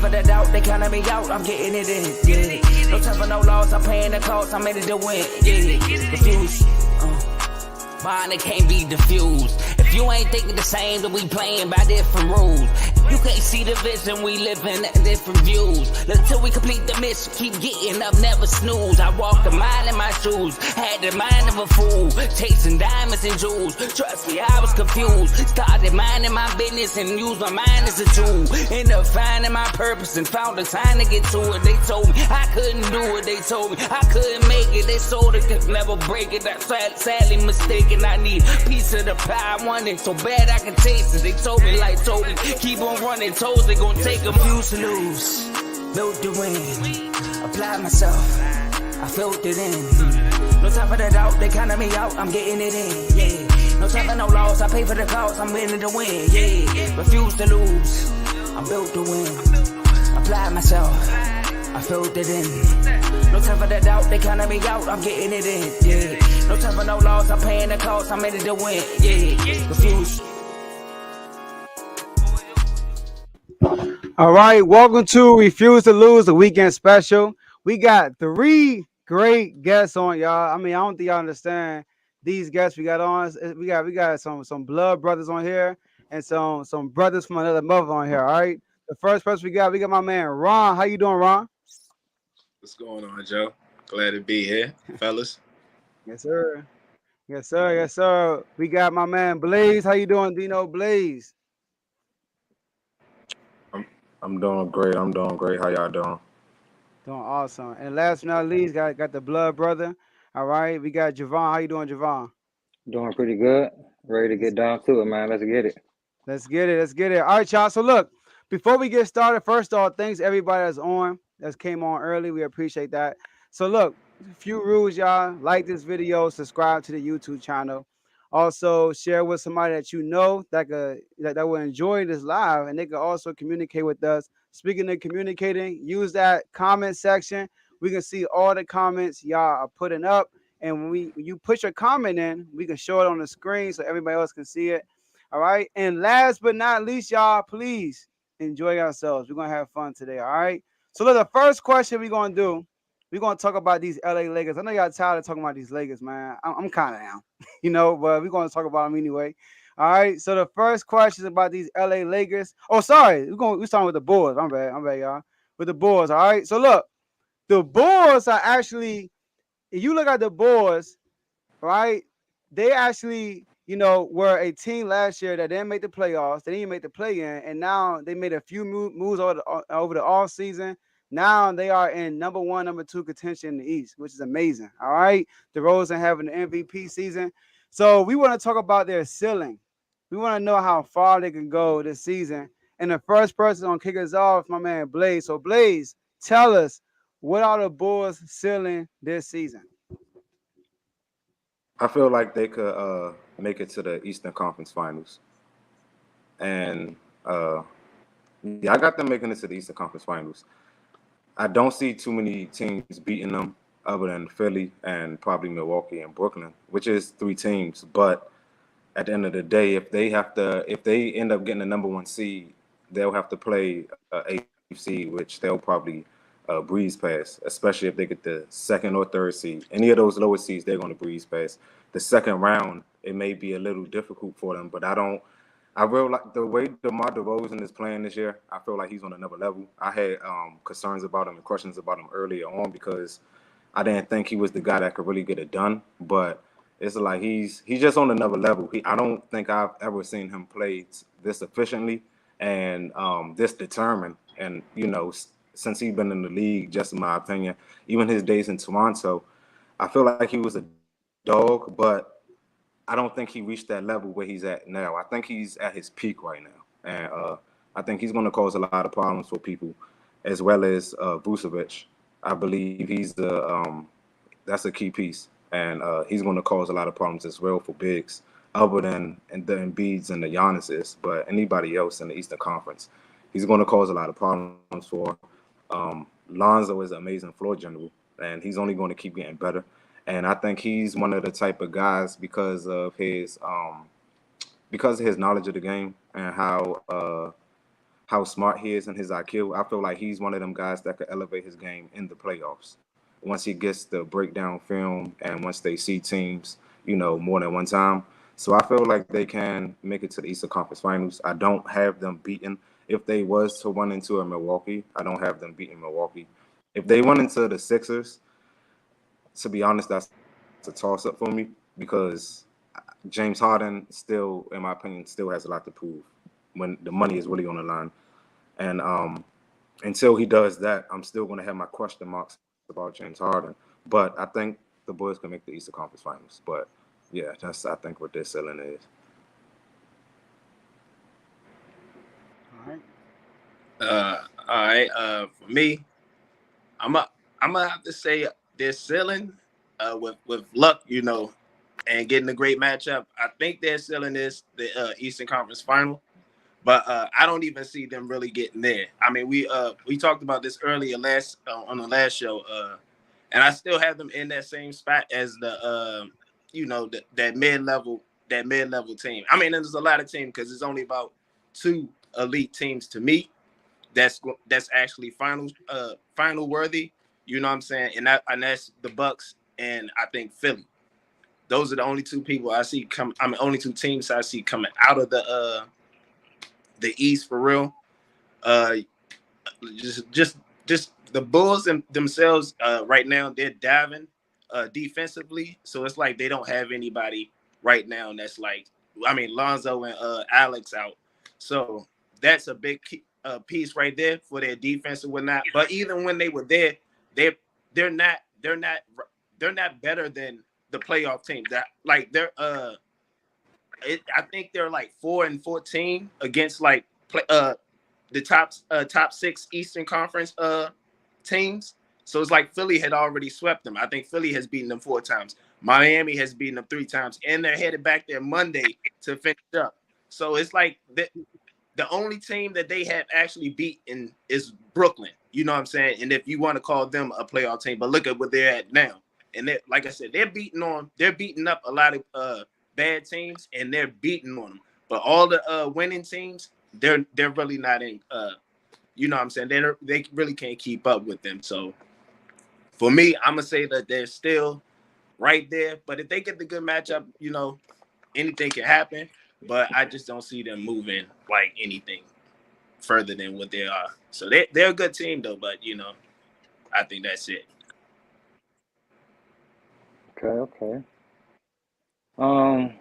time for the doubt, they counting me out, I'm getting it in, yeah. No time for no loss, I'm paying the cost, I'm in it to win, yeah. Refuse, mine, it can't be diffused. If you ain't thinking the same, then we playing by different rules. You can't see the vision, we living at different views. Until we complete the mission, keep getting up, never snooze. I walked a mile in my shoes, had the mind of a fool, chasing diamonds and jewels. Trust me, I was confused. Started minding my business and used my mind as a tool. Ended up finding my purpose and found the time to get to it. They told me I couldn't do it, they told me I couldn't make it. They sold it, could never break it. That's sadly mistaken. I need a piece of the pie, I want it so bad I can taste it. They told me, like told me, keep on running toes, they gon' take them. Used to lose, built to win, applied myself, I felt it in. No time for the doubt, they counting me out, I'm getting it in, yeah. No time for no loss, I pay for the cost, I'm winning to win, yeah. Refuse to lose, I'm built to win, applied myself, I felt it in. No time for the doubt, they counting me out, I'm getting it in, yeah. No time for no loss, I'm paying the cost, I'm in it to win, yeah. Refuse. All right, welcome to Refuse to Lose, the weekend special. We got 3 great guests on, y'all. I mean, I don't think y'all understand these guests we got on. We got some blood brothers on here and some brothers from another mother on here. All right. The first person we got my man Ron. How you doing, Ron? What's going on, Joe? Glad to be here, fellas. Yes, sir. Yes, sir. Yes, sir. We got my man Blaze. How you doing, Dino? Blaze. I'm doing great. How y'all doing? Doing awesome. And last but not least, got the blood brother. All right. We got Javon. How you doing, Javon? Doing pretty good. Ready to get down to it, man. Let's get it. Let's get it. Let's get it. All right, y'all. So look, before we get started, first off, thanks everybody that's came on early. We appreciate that. So look, a few rules, y'all. Like this video, subscribe to the YouTube channel. Also, share with somebody that you know that will enjoy this live, and they can also communicate with us. Speaking of communicating, use that comment section. We can see all the comments y'all are putting up, and when you put your comment in, we can show it on the screen so everybody else can see it. All right. And last but not least, y'all, please enjoy yourselves. We're gonna have fun today. All right. So look, the first question we're gonna do. We're going to talk about these LA Lakers. I know y'all tired of talking about these Lakers, man. I'm kind of down, but we're going to talk about them anyway. All right. So the first question is about these LA Lakers. Oh, sorry. We're starting with the Bulls. I'm bad, y'all. With the Bulls. All right. So look, the Bulls are actually, if you look at the Bulls, right, they actually, were a team last year that didn't make the playoffs. They didn't even make the play-in, and now they made a few moves over the off season. Now they are in number 1, number 2 contention in the East, which is amazing. All right. DeRozan having an MVP season. So we want to talk about their ceiling. We want to know how far they can go this season. And the first person on kick us off, my man Blaze. So Blaze, tell us, what are the Bulls' ceiling this season? I feel like they could make it to the Eastern Conference Finals. And I got them making it to the Eastern Conference Finals. I don't see too many teams beating them other than Philly and probably Milwaukee and Brooklyn, which is 3 teams. But at the end of the day, if they end up getting the number 1 seed, they'll have to play AFC, which they'll probably breeze past, especially if they get the 2nd or 3rd seed. Any of those lower seeds, they're going to breeze past. The second round, it may be a little difficult for them, but I really like the way DeMar DeRozan is playing this year. I feel like he's on another level. I had concerns about him and questions about him earlier on because I didn't think he was the guy that could really get it done. But it's like he's just on another level. I don't think I've ever seen him play this efficiently and this determined. And since he's been in the league, just in my opinion, even his days in Toronto, I feel like he was a dog, but I don't think he reached that level where he's at now. I think he's at his peak right now. And I think he's going to cause a lot of problems for people, as well as Vucevic. I believe that's a key piece. And he's going to cause a lot of problems as well for bigs, other than the Embiids and the Giannis's, but anybody else in the Eastern Conference. He's going to cause a lot of problems for. Lonzo is an amazing floor general, and he's only going to keep getting better. And I think he's one of the type of guys because of his knowledge of the game and how how smart he is and his IQ. I feel like he's one of them guys that could elevate his game in the playoffs. Once he gets the breakdown film and once they see teams, more than one time. So I feel like they can make it to the Eastern Conference Finals. I don't have them beaten. If they was to run into a Milwaukee, I don't have them beating Milwaukee. If they went into the Sixers, to be honest, that's a toss-up for me because James Harden still, in my opinion, still has a lot to prove when the money is really on the line. And until he does that, I'm still going to have my question marks about James Harden. But I think the boys can make the Eastern Conference Finals. But yeah, that's I think what their ceiling is. All right. All right. For me, I'm gonna have to say their ceiling, with luck, and getting a great matchup. I think their ceiling is the Eastern Conference Final, but I don't even see them really getting there. I mean, we talked about this earlier on the last show, and I still have them in that same spot as the that mid level team. I mean, there's a lot of teams because it's only about two elite teams to me that's actually final worthy. You know what I'm saying? And that's the Bucks and I think Philly. Those are the only two people I see come. I mean, only two teams I see coming out of the East for real. Just the Bulls themselves right now they're diving defensively, so it's like they don't have anybody right now that's like. I mean, Lonzo and Alex out, so that's a big piece right there for their defense and whatnot. But even when they were there, they're not better than the playoff team. That like they're I think they're like 4-14 against like the top 6 Eastern Conference teams. So it's like Philly had already swept them. I think Philly has beaten them 4 times. Miami has beaten them 3 times, and they're headed back there Monday to finish up. So it's like the only team that they have actually beaten is Brooklyn. You know what I'm saying? And if you want to call them a playoff team, but look at where they're at now. And like I said, they're beating up a lot of bad teams, and they're beating on them. But all the winning teams, they're really not in. You know what I'm saying? They really can't keep up with them. So for me, I'm gonna say that they're still right there. But if they get the good matchup, anything can happen. But I just don't see them moving like anything further than what they are. So they're a good team though. But I think that's it. Okay. I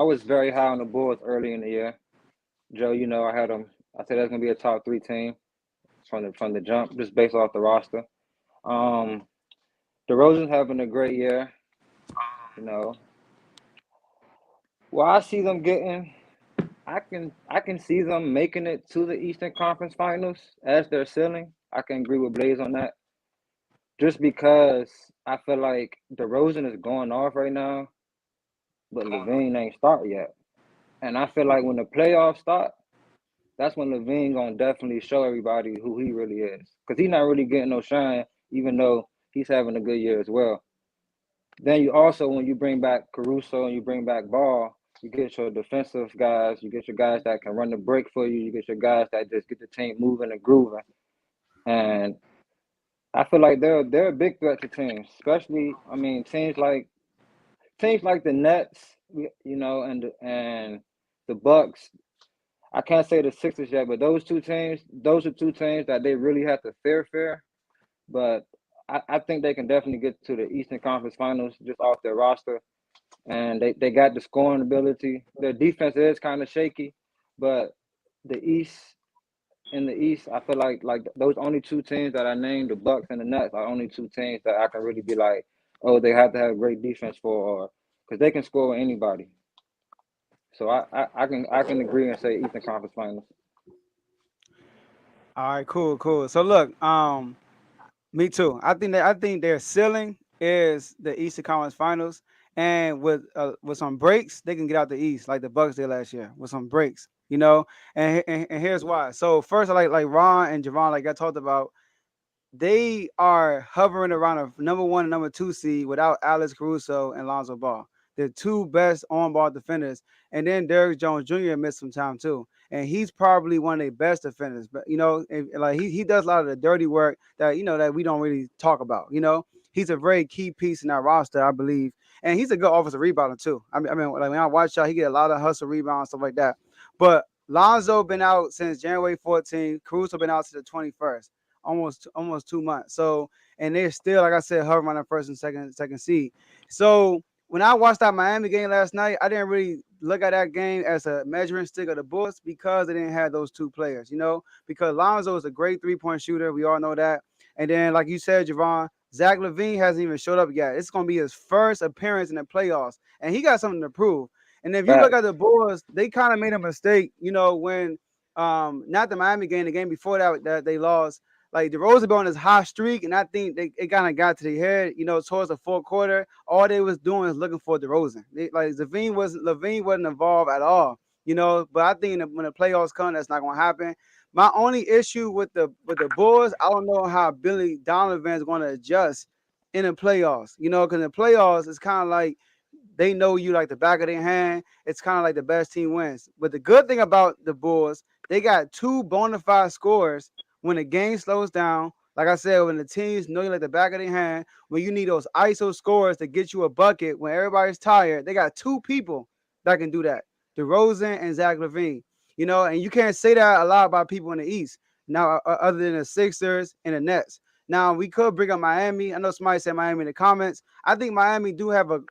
was very high on the Bulls early in the year. Joe, I had them. I said that's gonna be a top 3 team from the jump, just based off the roster. DeRozan's having a great year. Well, I see them getting. I can see them making it to the Eastern Conference Finals as their ceiling. I can agree with Blaze on that. Just because I feel like DeRozan is going off right now, but Levine ain't started yet. And I feel like when the playoffs start, that's when Levine gonna definitely show everybody who he really is. Because he's not really getting no shine, even though he's having a good year as well. Then you also, when you bring back Caruso and you bring back Ball, you get your defensive guys, you get your guys that can run the break for you, you get your guys that just get the team moving and grooving. And I feel like they're a big threat to teams, especially teams like the Nets, and the Bucks. I can't say the Sixers yet, but those are 2 teams that they really have to fear. But I think they can definitely get to the Eastern Conference Finals just off their roster. And they got the scoring ability. Their defense is kind of shaky, but in the East, I feel like those only 2 teams that I named, the Bucks and the Nets, are only 2 teams that I can really be like, oh, they have to have great defense for, because they can score with anybody. So I can agree and say Eastern Conference Finals. All right, cool. So look, me too. I think their ceiling is the Eastern Conference Finals, and with some breaks, they can get out the East like the Bucks did last year with some breaks. And here's why. So first, like Ron and Javon, like I talked about, they are hovering around a number 1 and number 2 seed without Alex Caruso and Lonzo Ball. They're 2 best on-ball defenders, and then Derrick Jones Jr. missed some time too. and he's probably one of their best defenders. But like he does a lot of the dirty work that that we don't really talk about. He's a very key piece in our roster, I believe, and he's a good offensive rebounder too. I mean, like when I watch y'all, he get a lot of hustle rebounds, stuff like that. But Lonzo been out since January 14th. Caruso been out since the 21st, almost 2 months. So, and they're still, like I said, hovering on the first and second seed. So when I watched that Miami game last night, I didn't really look at that game as a measuring stick of the Bulls because they didn't have those two players, because Lonzo is a great 3-point shooter. We all know that. And then, like you said, Javon, Zach LaVine hasn't even showed up yet. It's going to be his first appearance in the playoffs, and he got something to prove. And if you look at the Bulls, they kind of made a mistake, when not the Miami game, the game before that they lost. Like DeRozan been on this hot streak, and I think it kind of got to their head, towards the fourth quarter. All they was doing is looking for DeRozan. LaVine wasn't involved at all, But I think when the playoffs come, that's not going to happen. My only issue with the Bulls, I don't know how Billy Donovan is going to adjust in the playoffs, because in the playoffs it's kind of like they know you like the back of their hand. It's kind of like the best team wins. But the good thing about the Bulls, they got two bona fide scorers when the game slows down. Like I said, when the teams know you like the back of their hand, when you need those ISO scores to get you a bucket when everybody's tired, they got two people that can do that, DeRozan and Zach LaVine. And you can't say that a lot about people in the East now, other than the Sixers and the Nets. Now, we could bring up Miami. I know somebody said Miami in the comments. I think Miami do have a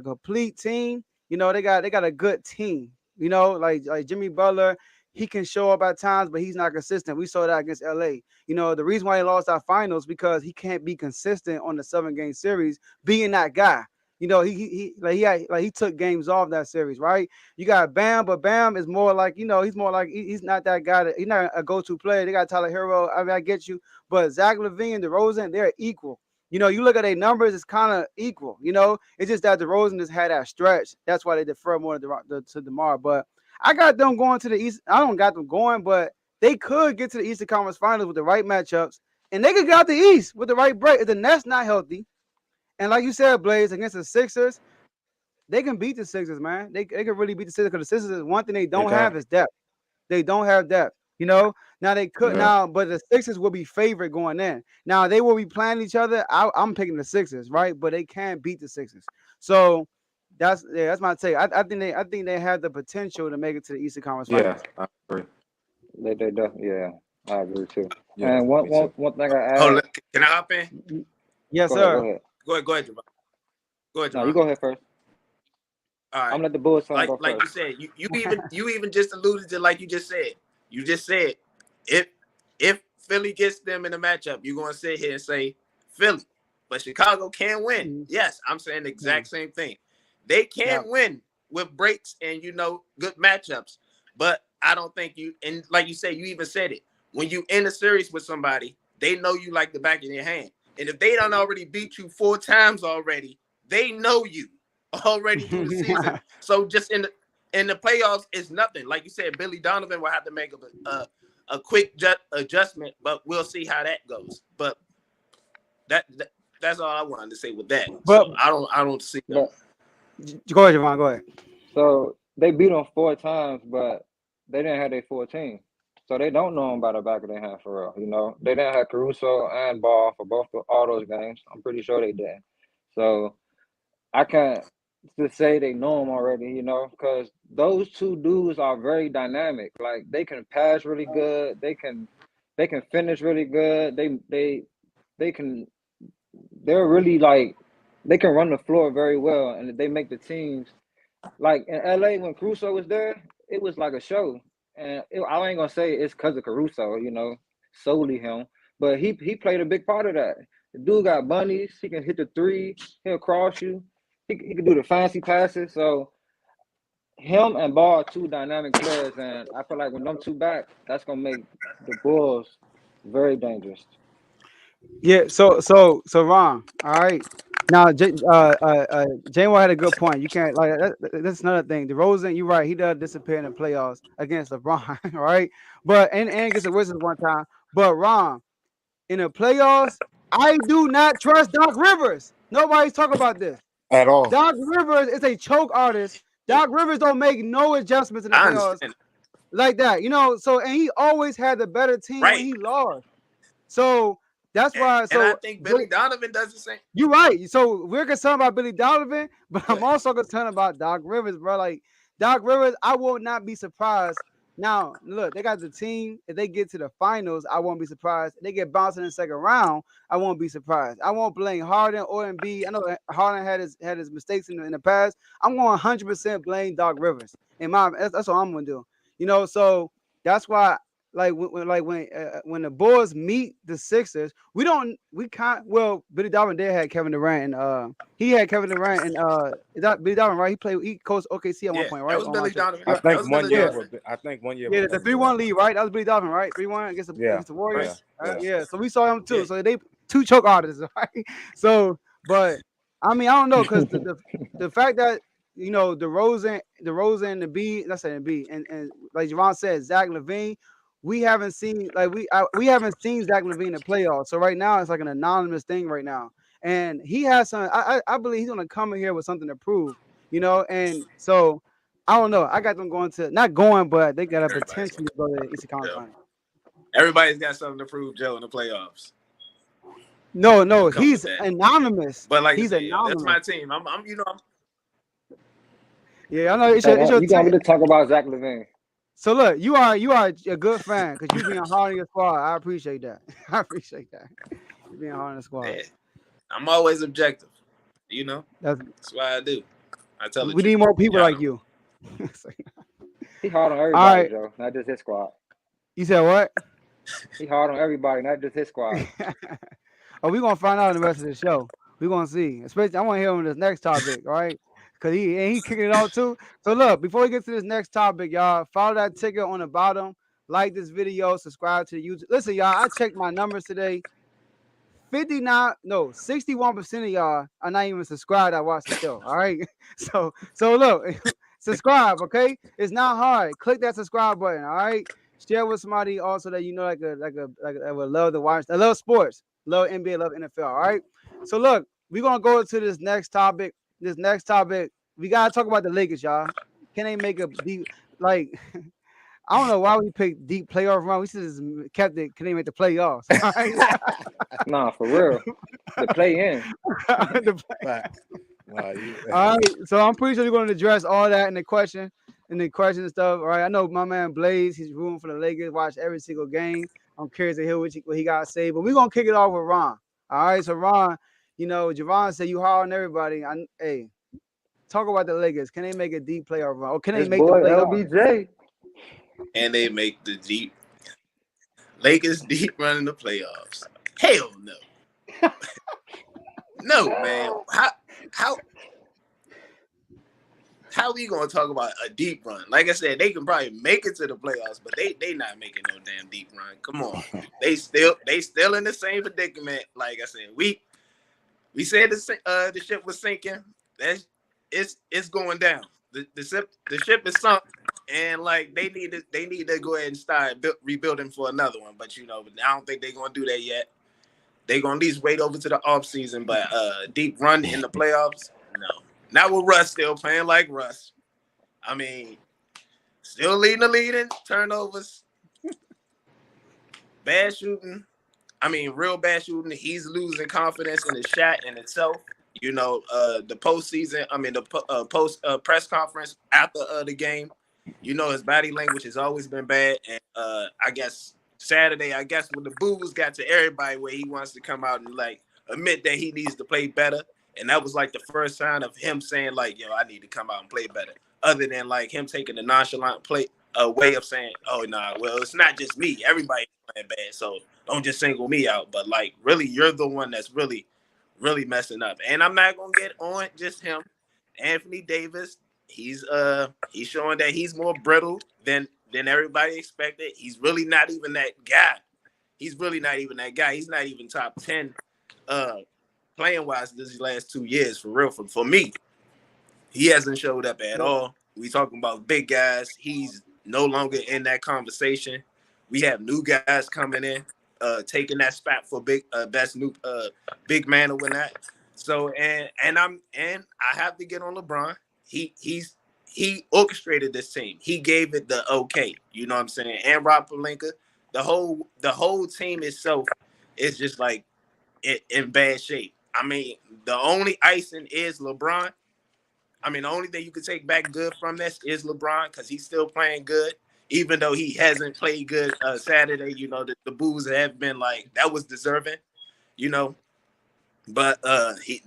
complete team. They got a good team. Like Jimmy Butler, he can show up at times, but he's not consistent. We saw that against LA. The reason why he lost our finals because he can't be consistent on the 7-game series, being that guy. He took games off that series, right? You got Bam, but Bam is more like, he's more like he's not that guy. He's not a go-to player. They got Tyler Hero. I mean, I get you, but Zach LaVine and DeRozan, they're equal. You look at their numbers, it's kind of equal. It's just that DeRozan just had that stretch. That's why they defer more to DeMar. But I got them going to the East. I don't got them going, but they could get to the Eastern Conference Finals with the right matchups, and they could get out the East with the right break. If the Nets not healthy. And like you said, Blaze, against the Sixers, they can beat the Sixers, man. They can really beat the Sixers because the Sixers, one thing they don't have is depth. They don't have depth. Now they could but the Sixers will be favored going in. Now they will be playing each other. I'm picking the Sixers, right? But they can't beat the Sixers. So that's my take. I think they have the potential to make it to the Eastern Conference Finals. Yeah, I agree. They definitely, I agree too. Yeah, and one thing I add. Oh, can I hop in? Yes, sir. Go ahead, Javon. Go ahead, Javon. No, you go ahead first. All right. I'm gonna let the Bulls like go you first. said, you even just alluded to, like you just said. You just said if Philly gets them in a matchup, you're gonna sit here and say Philly, but Chicago can win. Yes, I'm saying the exact same thing. They can win with breaks and good matchups, but I don't think and like you said, you even said it. When you in a series with somebody, they know you like the back of their hand. And if they don't already beat you 4 times already, they know you already through the season. So just in the playoffs, it's nothing. Like you said, Billy Donovan will have to make a quick adjustment, but we'll see how that goes. But that's all I wanted to say with that. But so I don't see them. Go ahead, Javon. Go ahead. So they beat them 4 times, but they didn't have their 14. So they don't know them by the back of their hand for real. They didn't have Caruso and Ball for all those games. I'm pretty sure they did. So I can't just say they know them already, because those two dudes are very dynamic. Like they can pass really good. They can finish really good. They're really like they can run the floor very well, and they make the teams. Like in LA when Caruso was there, it was like a show. And I ain't gonna say it's because of Caruso, solely him, but he played a big part of that. The dude got bunnies. He can hit the 3. He'll cross you. He can do the fancy passes. So him and Ball are 2 dynamic players, and I feel like when them 2 back, that's gonna make the Bulls very dangerous. Yeah. So Ron. All right. Now, Jay had a good point. You can't that's another thing. DeRozan, you're right. He does disappear in the playoffs against LeBron, right? But and against the Wizards one time. But Ron, in the playoffs, I do not trust Doc Rivers. Nobody's talking about this at all. Doc Rivers is a choke artist. Doc Rivers don't make no adjustments in the playoffs. like that, you know. So and he always had the better team when Right. he lost. So that's why. And I So think Billy Donovan does the same. you're right. So we're concerned about Billy Donovan, but I'm But also concerned about Doc Rivers, bro. Like Doc Rivers, I will not be surprised. Now, look, they got the team. If they get to the finals, I won't be surprised. If they get bounced in the second round, I won't be surprised. I won't blame Harden or Embiid. I know Harden had his mistakes in the past. I'm going 100% blame Doc Rivers. That's what I'm gonna do. You know, so that's why when the Bulls meet the Sixers, we can't. Well, Billy Donovan did have Kevin Durant, and he had Kevin Durant, and is that Billy Donovan, right? He coached OKC at one yeah, point, that right? was Billy Donovan. I That think was one Billy year. Donovan. I think 1 year. Yeah, with the Kevin 3-1 Durant. lead, right? That was Billy Donovan, right? 3-1 against the Warriors. Right. Yeah. So we saw him too. Yeah. So they two choke artists, right? So, but I mean, I don't know because the fact that DeRozan, the B, let's say the B, and like Javon said, Zach LaVine, we haven't seen we haven't seen Zach LaVine in the playoffs. So right now it's like an anonymous thing right now, and he has some. I believe he's gonna come in here with something to prove, and so. I don't know. I got them going to not going, but they got a potential to go to the Eastern Conference Final. Everybody's got something to prove, Joe, in the playoffs. No, Come he's with that. anonymous. But like I He's said, yeah, that's anonymous. my team. I'm Yeah, I know. It's your You got me team. to talk about Zach LaVine. So look, you are a good fan because you being hard in your squad. I appreciate that. I appreciate that. You being hard in the squad. yeah, I'm always objective. That's why I do. I tell the we truth. need more people Y'all like know. you. He hard on All everybody, right. Joe, not just his squad. You said what? He hard on everybody, not just his squad. Oh, we're gonna find out in the rest of the show. We're gonna see. Especially I want to hear him on this next topic, all right? Because he kicking it off too. So look, before we get to this next topic, y'all, follow that ticker on the bottom, like this video, subscribe to the YouTube. Listen, y'all, I checked my numbers today. 61% of y'all are not even subscribed. I watch the show. All right. So look, subscribe, okay? It's not hard. Click that subscribe button, all right? Share with somebody also that you know that would love to watch. I love sports, love NBA, love NFL. All right. So look, we're gonna go into this next topic. This next topic, we gotta talk about the Lakers, y'all. Can they make a deep like? I don't know why we picked deep playoff run. We should have just kept it. Can they make the playoffs? All right. Nah, for real. The play in. All right. So I'm pretty sure you're going to address all that in the question and stuff. All right. I know my man Blaze, he's rooting for the Lakers, watch every single game. I'm curious to hear what he got to say, but we're going to kick it off with Ron. All right. So Ron, Javon said you hard on everybody. Hey, talk about the Lakers. Can they make a deep playoff run? Or can they His make the boy playoffs? LBJ. And they make the Lakers deep run in the playoffs. Hell no. No, man. How we gonna talk about a deep run? Like I said, they can probably make it to the playoffs, but they not making no damn deep run. Come on. They still in the same predicament. Like I said, we said the ship was sinking. It's going down. The ship is sunk. And like they need to go ahead and start rebuilding for another one. But I don't think they're gonna do that yet. They're gonna at least wait over to the off season. But deep run in the playoffs, no. Not with Russ still playing like Russ. I mean, still leading the lead in turnovers. Bad shooting. I mean, real bad shooting. He's losing confidence in his shot and itself. The postseason. I mean, the post press conference after the game. His body language has always been bad. And I guess Saturday, when the boos got to everybody where he wants to come out and like admit that he needs to play better. And that was like the first sign of him saying like, yo, I need to come out and play better. Other than like him taking the nonchalant way of saying, oh, nah, well, it's not just me. Everybody's playing bad. So don't just single me out. But like, really, you're the one that's really, really messing up. And I'm not going to get on just him. Anthony Davis, he's showing that he's more brittle than everybody expected. He's really not even that guy. He's not even top 10 playing wise these last 2 years for real. For me, he hasn't showed up at all. We talking about big guys. He's no longer in that conversation. We have new guys coming in, taking that spot for big man or whatnot. So and I have to get on LeBron. He's he orchestrated this team. He gave it the okay. You know what I'm saying? And Rob Pelinka, the whole team itself is just like in bad shape. I mean, the only icing is LeBron. I mean, the only thing you could take back good from this is LeBron because he's still playing good, even though he hasn't played good Saturday. You know, the boos have been like that was deserving. You know, but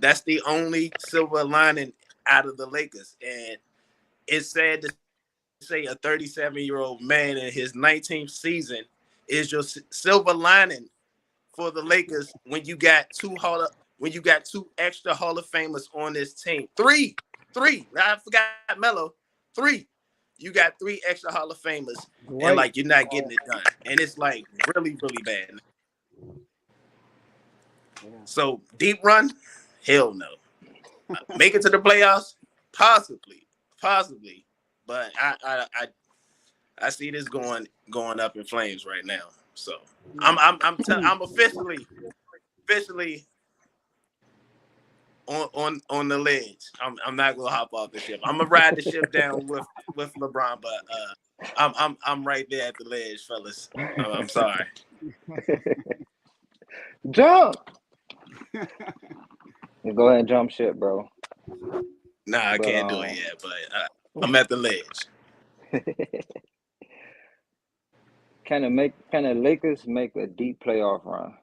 that's the only silver lining out of the Lakers, and it's sad to say a 37-year-old man in his 19th season is your silver lining for the Lakers when you got two extra Hall of Famers on this team. Three. I forgot Melo. Three. You got three extra Hall of Famers, and Great. like you're not getting it done, and it's like really, really bad. So deep run, hell no. Make it to the playoffs, possibly, but I see this going up in flames right now. So I'm officially on the ledge. I'm not gonna hop off the ship. I'm gonna ride the ship down with LeBron, but I'm right there at the ledge, fellas. I'm sorry. Jump. Go ahead and jump shit, bro. Nah, I can't do it yet, but I'm at the ledge. Can the Lakers make a deep playoff run?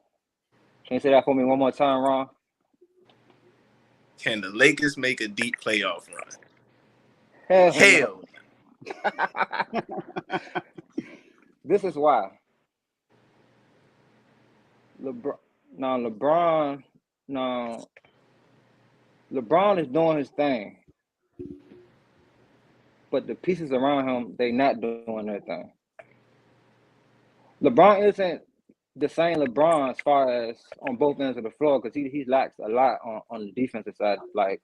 Can you say that for me one more time, Ron? Can the Lakers make a deep playoff run? Hell. This is why. LeBron is doing his thing. But the pieces around him, they not doing their thing. LeBron isn't the same LeBron as far as on both ends of the floor because he lacks a lot on the defensive side. Like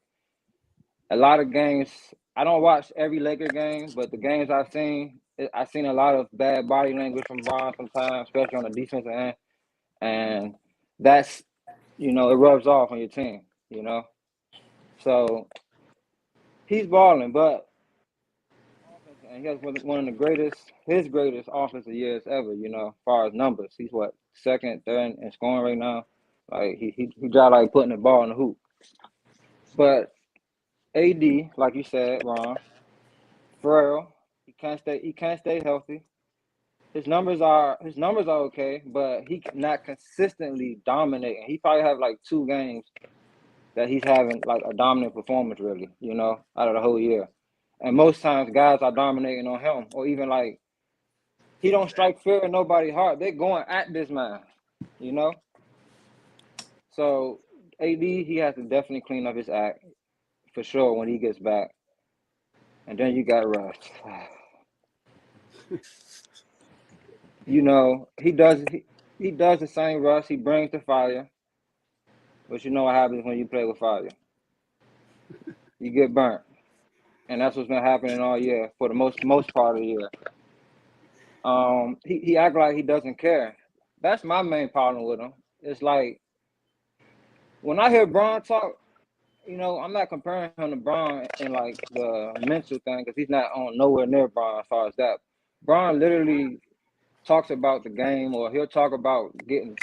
a lot of games, I don't watch every Laker game, but the games I've seen a lot of bad body language from Bron sometimes, especially on the defensive end. And that's, it rubs off on your team, So he's balling, but and he has one of his greatest offensive years ever, as far as numbers. He's second, third in scoring right now. Like he got like putting the ball in the hoop. But AD, like you said, Ron, frail. He can't stay healthy. His numbers are okay, but he not consistently dominating. He probably have like 2 games that he's having like a dominant performance really, out of the whole year. And most times guys are dominating on him, or even like he don't strike fear in nobody's heart. They're going at this man, So AD, he has to definitely clean up his act for sure when he gets back. And then you got Russ. He does the same Russ. He brings the fire. But you know what happens when you play with fire. You get burnt. And that's what's been happening all year for the most part of the year. He act like he doesn't care. That's my main problem with him. It's like when I hear Bron talk, I'm not comparing him to Bron in like the mental thing because he's not on nowhere near Bron as far as that. Bron literally talks about the game, or he'll talk about getting,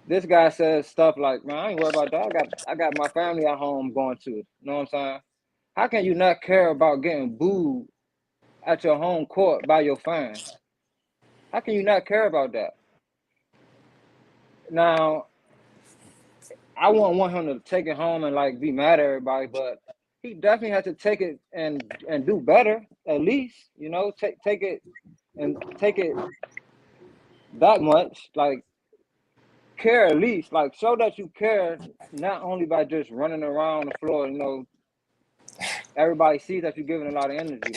This guy says stuff like, "Man, I ain't worried about that. I got my family at home going to." You know what I'm saying? How can you not care about getting booed at your home court by your fans? How can you not care about that? Now, I wouldn't want him to take it home and like be mad at everybody, but he definitely has to take it and do better at least. Take it that much, like care at least, like show that you care, not only by just running around the floor. Everybody sees that you're giving a lot of energy,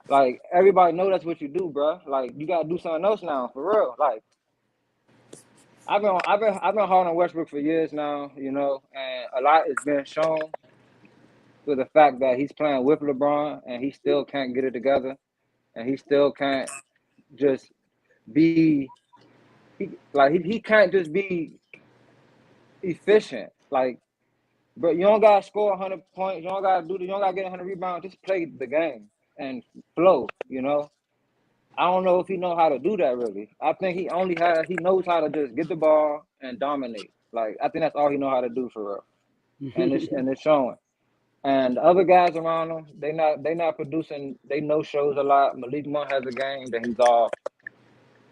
like everybody know that's what you do, bro. Like you gotta do something else now, for real. Like I've been hard on Westbrook for years now, and a lot has been shown with the fact that he's playing with LeBron and he still can't get it together, and he still can't just be he can't just be efficient. Like But you don't gotta score 100 points. You don't gotta do. You don't gotta get 100 rebounds. Just play the game and flow. I don't know if he know how to do that really. I think he knows how to just get the ball and dominate. Like I think that's all he know how to do for real. And it's showing. And the other guys around him, they not producing. They no shows a lot. Malik Monk has a game that he's off.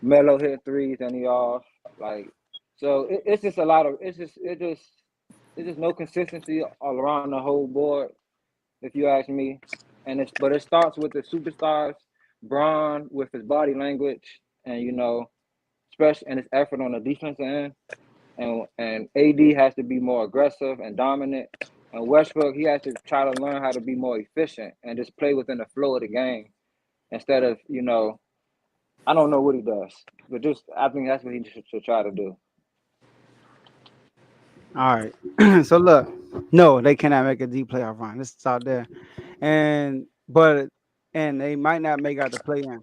Melo hit threes and he off. Like so, it's just a lot of it's just no consistency all around the whole board. If you ask me, but it starts with the superstars, Braun with his body language and especially and his effort on the defensive end, and AD has to be more aggressive and dominant, and Westbrook he has to try to learn how to be more efficient and just play within the flow of the game instead of I don't know what he does, but just I think that's what he should try to do. All right. So look, no, they cannot make a deep playoff run. This is out there, and they might not make out the play in.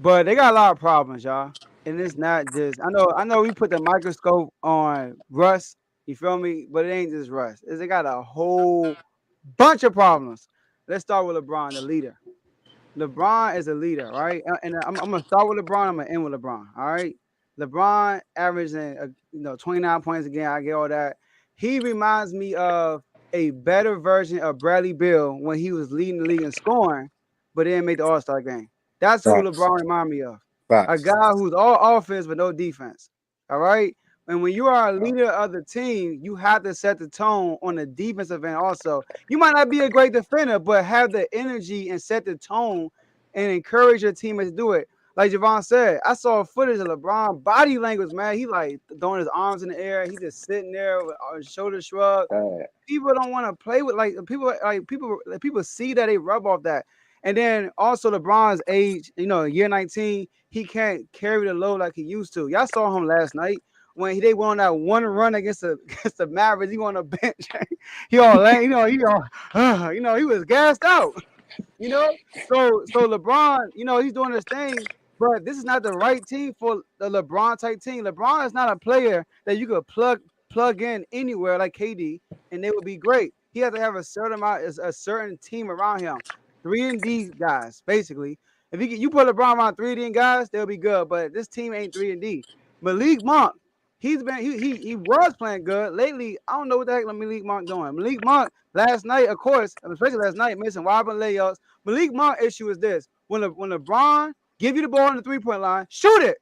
But they got a lot of problems, y'all. And it's not just I know we put the microscope on Russ, you feel me? But it ain't just Russ. They got a whole bunch of problems. Let's start with LeBron, the leader. LeBron is a leader, right? And I'm gonna start with LeBron. I'm gonna end with LeBron. All right. LeBron averaging 29 points a game. I get all that. He reminds me of a better version of Bradley Beal when he was leading the league in scoring, but didn't make the All-Star game. That's who Facts. LeBron reminds me of. A Facts. guy who's all offense but no defense. All right. And when you are a leader of the team, you have to set the tone on the defensive end also. You might not be a great defender, but have the energy and set the tone and encourage your teammates to do it. Like Javon said, I saw footage of LeBron body language, man. He like throwing his arms in the air. He just sitting there with his shoulder shrug. Uh, People don't want to play with people see that they rub off that. And then also LeBron's age, year 19, he can't carry the load like he used to. Y'all saw him last night when they went on that one run against the Mavericks. He on the bench. He all lame, he was gassed out. So LeBron, he's doing his thing, but this is not the right team for the LeBron type team. LeBron is not a player that you could plug in anywhere like KD, and they would be great. He has to have a certain team around him, 3-and-D guys, basically. If you put LeBron around 3-and-D guys, they'll be good. But this team ain't 3-and-D. Malik Monk, he was playing good lately. I don't know what the heck Malik Monk doing. Malik Monk last night, of course, especially last night, missing wide open layups. Malik Monk issue is this: when LeBron give you the ball on the 3-point line, shoot it,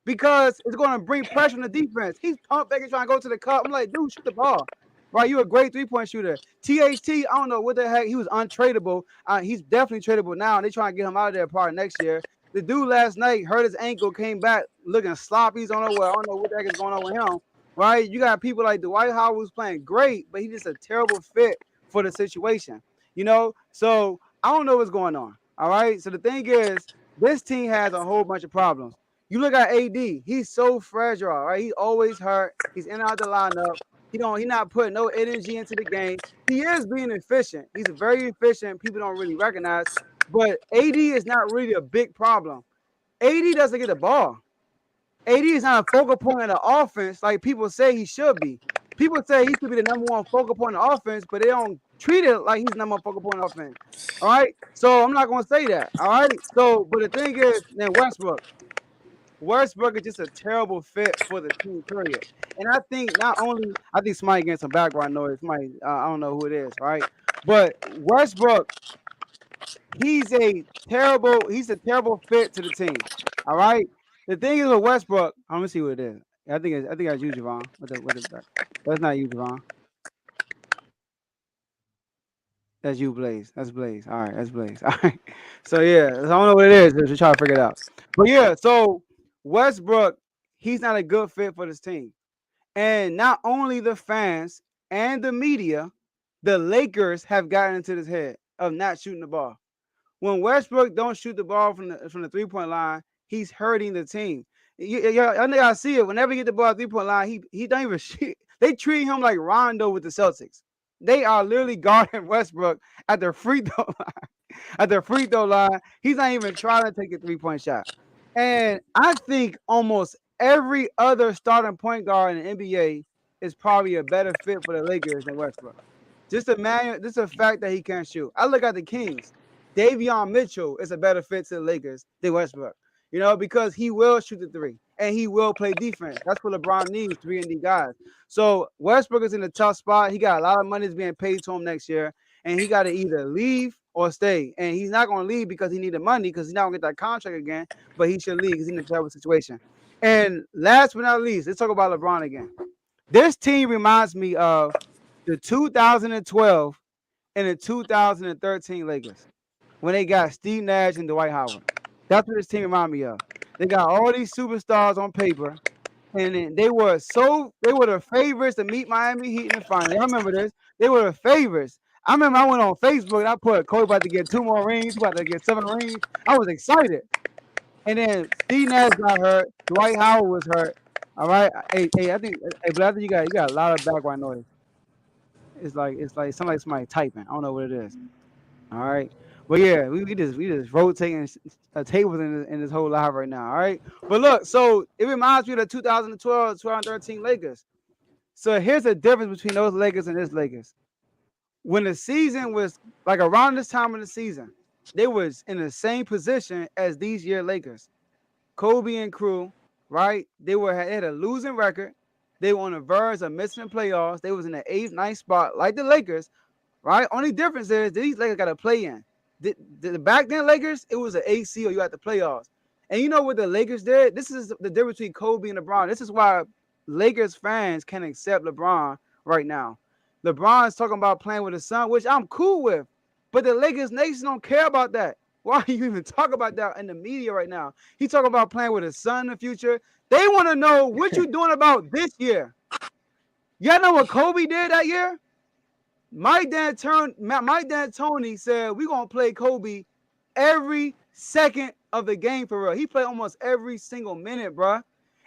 because it's going to bring pressure on the defense. He's pump faking trying to go to the cup. I'm like, dude, shoot the ball. Right, you a great 3-point shooter. THT, I don't know what the heck. He was untradeable. He's definitely tradable now, and they trying to get him out of there probably next year. The dude last night hurt his ankle, came back looking sloppy. He's on nowhere. I don't know what the heck is going on with him. Right, you got people like Dwight Howard who's playing great, but he's just a terrible fit for the situation. So I don't know what's going on. All right. So the thing is, this team has a whole bunch of problems. You look at AD, he's so fragile, right? He's always hurt. He's in and out the lineup. He's not putting no energy into the game. He is being efficient. He's very efficient. People don't really recognize. But AD is not really a big problem. AD doesn't get the ball. AD is not a focal point of the offense like people say he should be. People say he should be the number one focal point of offense, but they don't treat it like he's the number one focal point of offense. All right. So I'm not going to say that. All right. So, but the thing is, then Westbrook is just a terrible fit for the team, period. And I think somebody getting some background noise. I don't know who it is, right? But Westbrook, he's a terrible fit to the team. All right. The thing is with Westbrook, I'm gonna see what it is. I think that's you, Javon. That's not you, Javon. That's you, Blaze. That's Blaze. All right, that's Blaze. All right. So yeah, I don't know what it is. Just try to figure it out. But yeah, so Westbrook, he's not a good fit for this team. And not only the fans and the media, the Lakers have gotten into this head of not shooting the ball. When Westbrook don't shoot the ball from the 3-point line, he's hurting the team. I think I see it. Whenever he get the ball at 3-point line, he don't even shoot. They treat him like Rondo with the Celtics. They are literally guarding Westbrook at the free throw line. At the free throw line, he's not even trying to take a 3-point shot. And I think almost every other starting point guard in the NBA is probably a better fit for the Lakers than Westbrook. Just the fact that he can't shoot. I look at the Kings. Davion Mitchell is a better fit to the Lakers than Westbrook. You know, because he will shoot the three and he will play defense. That's what LeBron needs, 3-and-D guys. So Westbrook is in a tough spot. He got a lot of money that's being paid to him next year, and he got to either leave or stay. And he's not going to leave because he needed money because he's not going to get that contract again, but he should leave because he's in a terrible situation. And last but not least, let's talk about LeBron again. This team reminds me of the 2012 and the 2013 Lakers when they got Steve Nash and Dwight Howard. That's what this team reminds me of. They got all these superstars on paper, and they were the favorites to meet Miami Heat in the final. I remember this. They were the favorites. I remember I went on Facebook and I put Kobe about to get 2 more rings, about to get 7 rings. I was excited. And then Steve Nash got hurt. Dwight Howard was hurt. All right. Hey, I think you got a lot of background noise. It's like somebody typing. I don't know what it is. All right. But yeah, we just rotating tables in this whole live right now. All right. But look, so it reminds me of the 2012, 2013 Lakers. So here's the difference between those Lakers and this Lakers. When the season was like around this time of the season, they was in the same position as these year Lakers. Kobe and crew, right? They had a losing record. They were on the verge of missing the playoffs. They was in the 8th, 9th spot like the Lakers, right? Only difference is these Lakers got to play in. The back then Lakers, it was an AC or you had the playoffs. And you know what the Lakers did? This is the difference between Kobe and LeBron. This is why Lakers fans can accept LeBron right now. LeBron's talking about playing with his son, which I'm cool with. But the Lakers nation don't care about that. Why are you even talking about that in the media right now? He talking about playing with his son in the future. They want to know what you doing about this year. Y'all know what Kobe did that year? My dad Tony said we're gonna play Kobe every second of the game for real. He played almost every single minute, bro.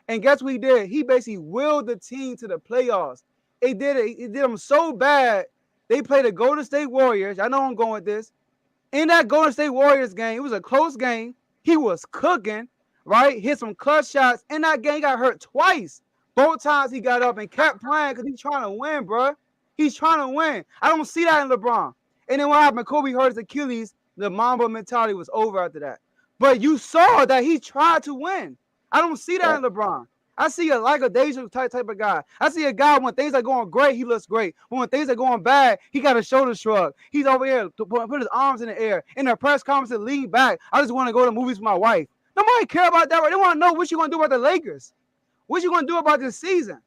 And guess what he did? He basically willed the team to the playoffs. It did them so bad. They played the Golden State Warriors. I know I'm going with this. In that Golden State Warriors game, it was a close game. He was cooking, right? Hit some clutch shots. In that game, he got hurt twice. Both times he got up and kept playing because he's trying to win, bro. He's trying to win. I don't see that in LeBron. And then what happened? Kobe hurt his Achilles. The Mamba mentality was over after that. But you saw that he tried to win. I don't see that in LeBron. I see a lackadaisical type of guy. I see a guy when things are going great, he looks great. But when things are going bad, he got a shoulder shrug. He's over here to put his arms in the air. In a press conference, to lean back. I just want to go to movies with my wife. Nobody care about that. Right? They want to know what you going to do about the Lakers. What you going to do about this season.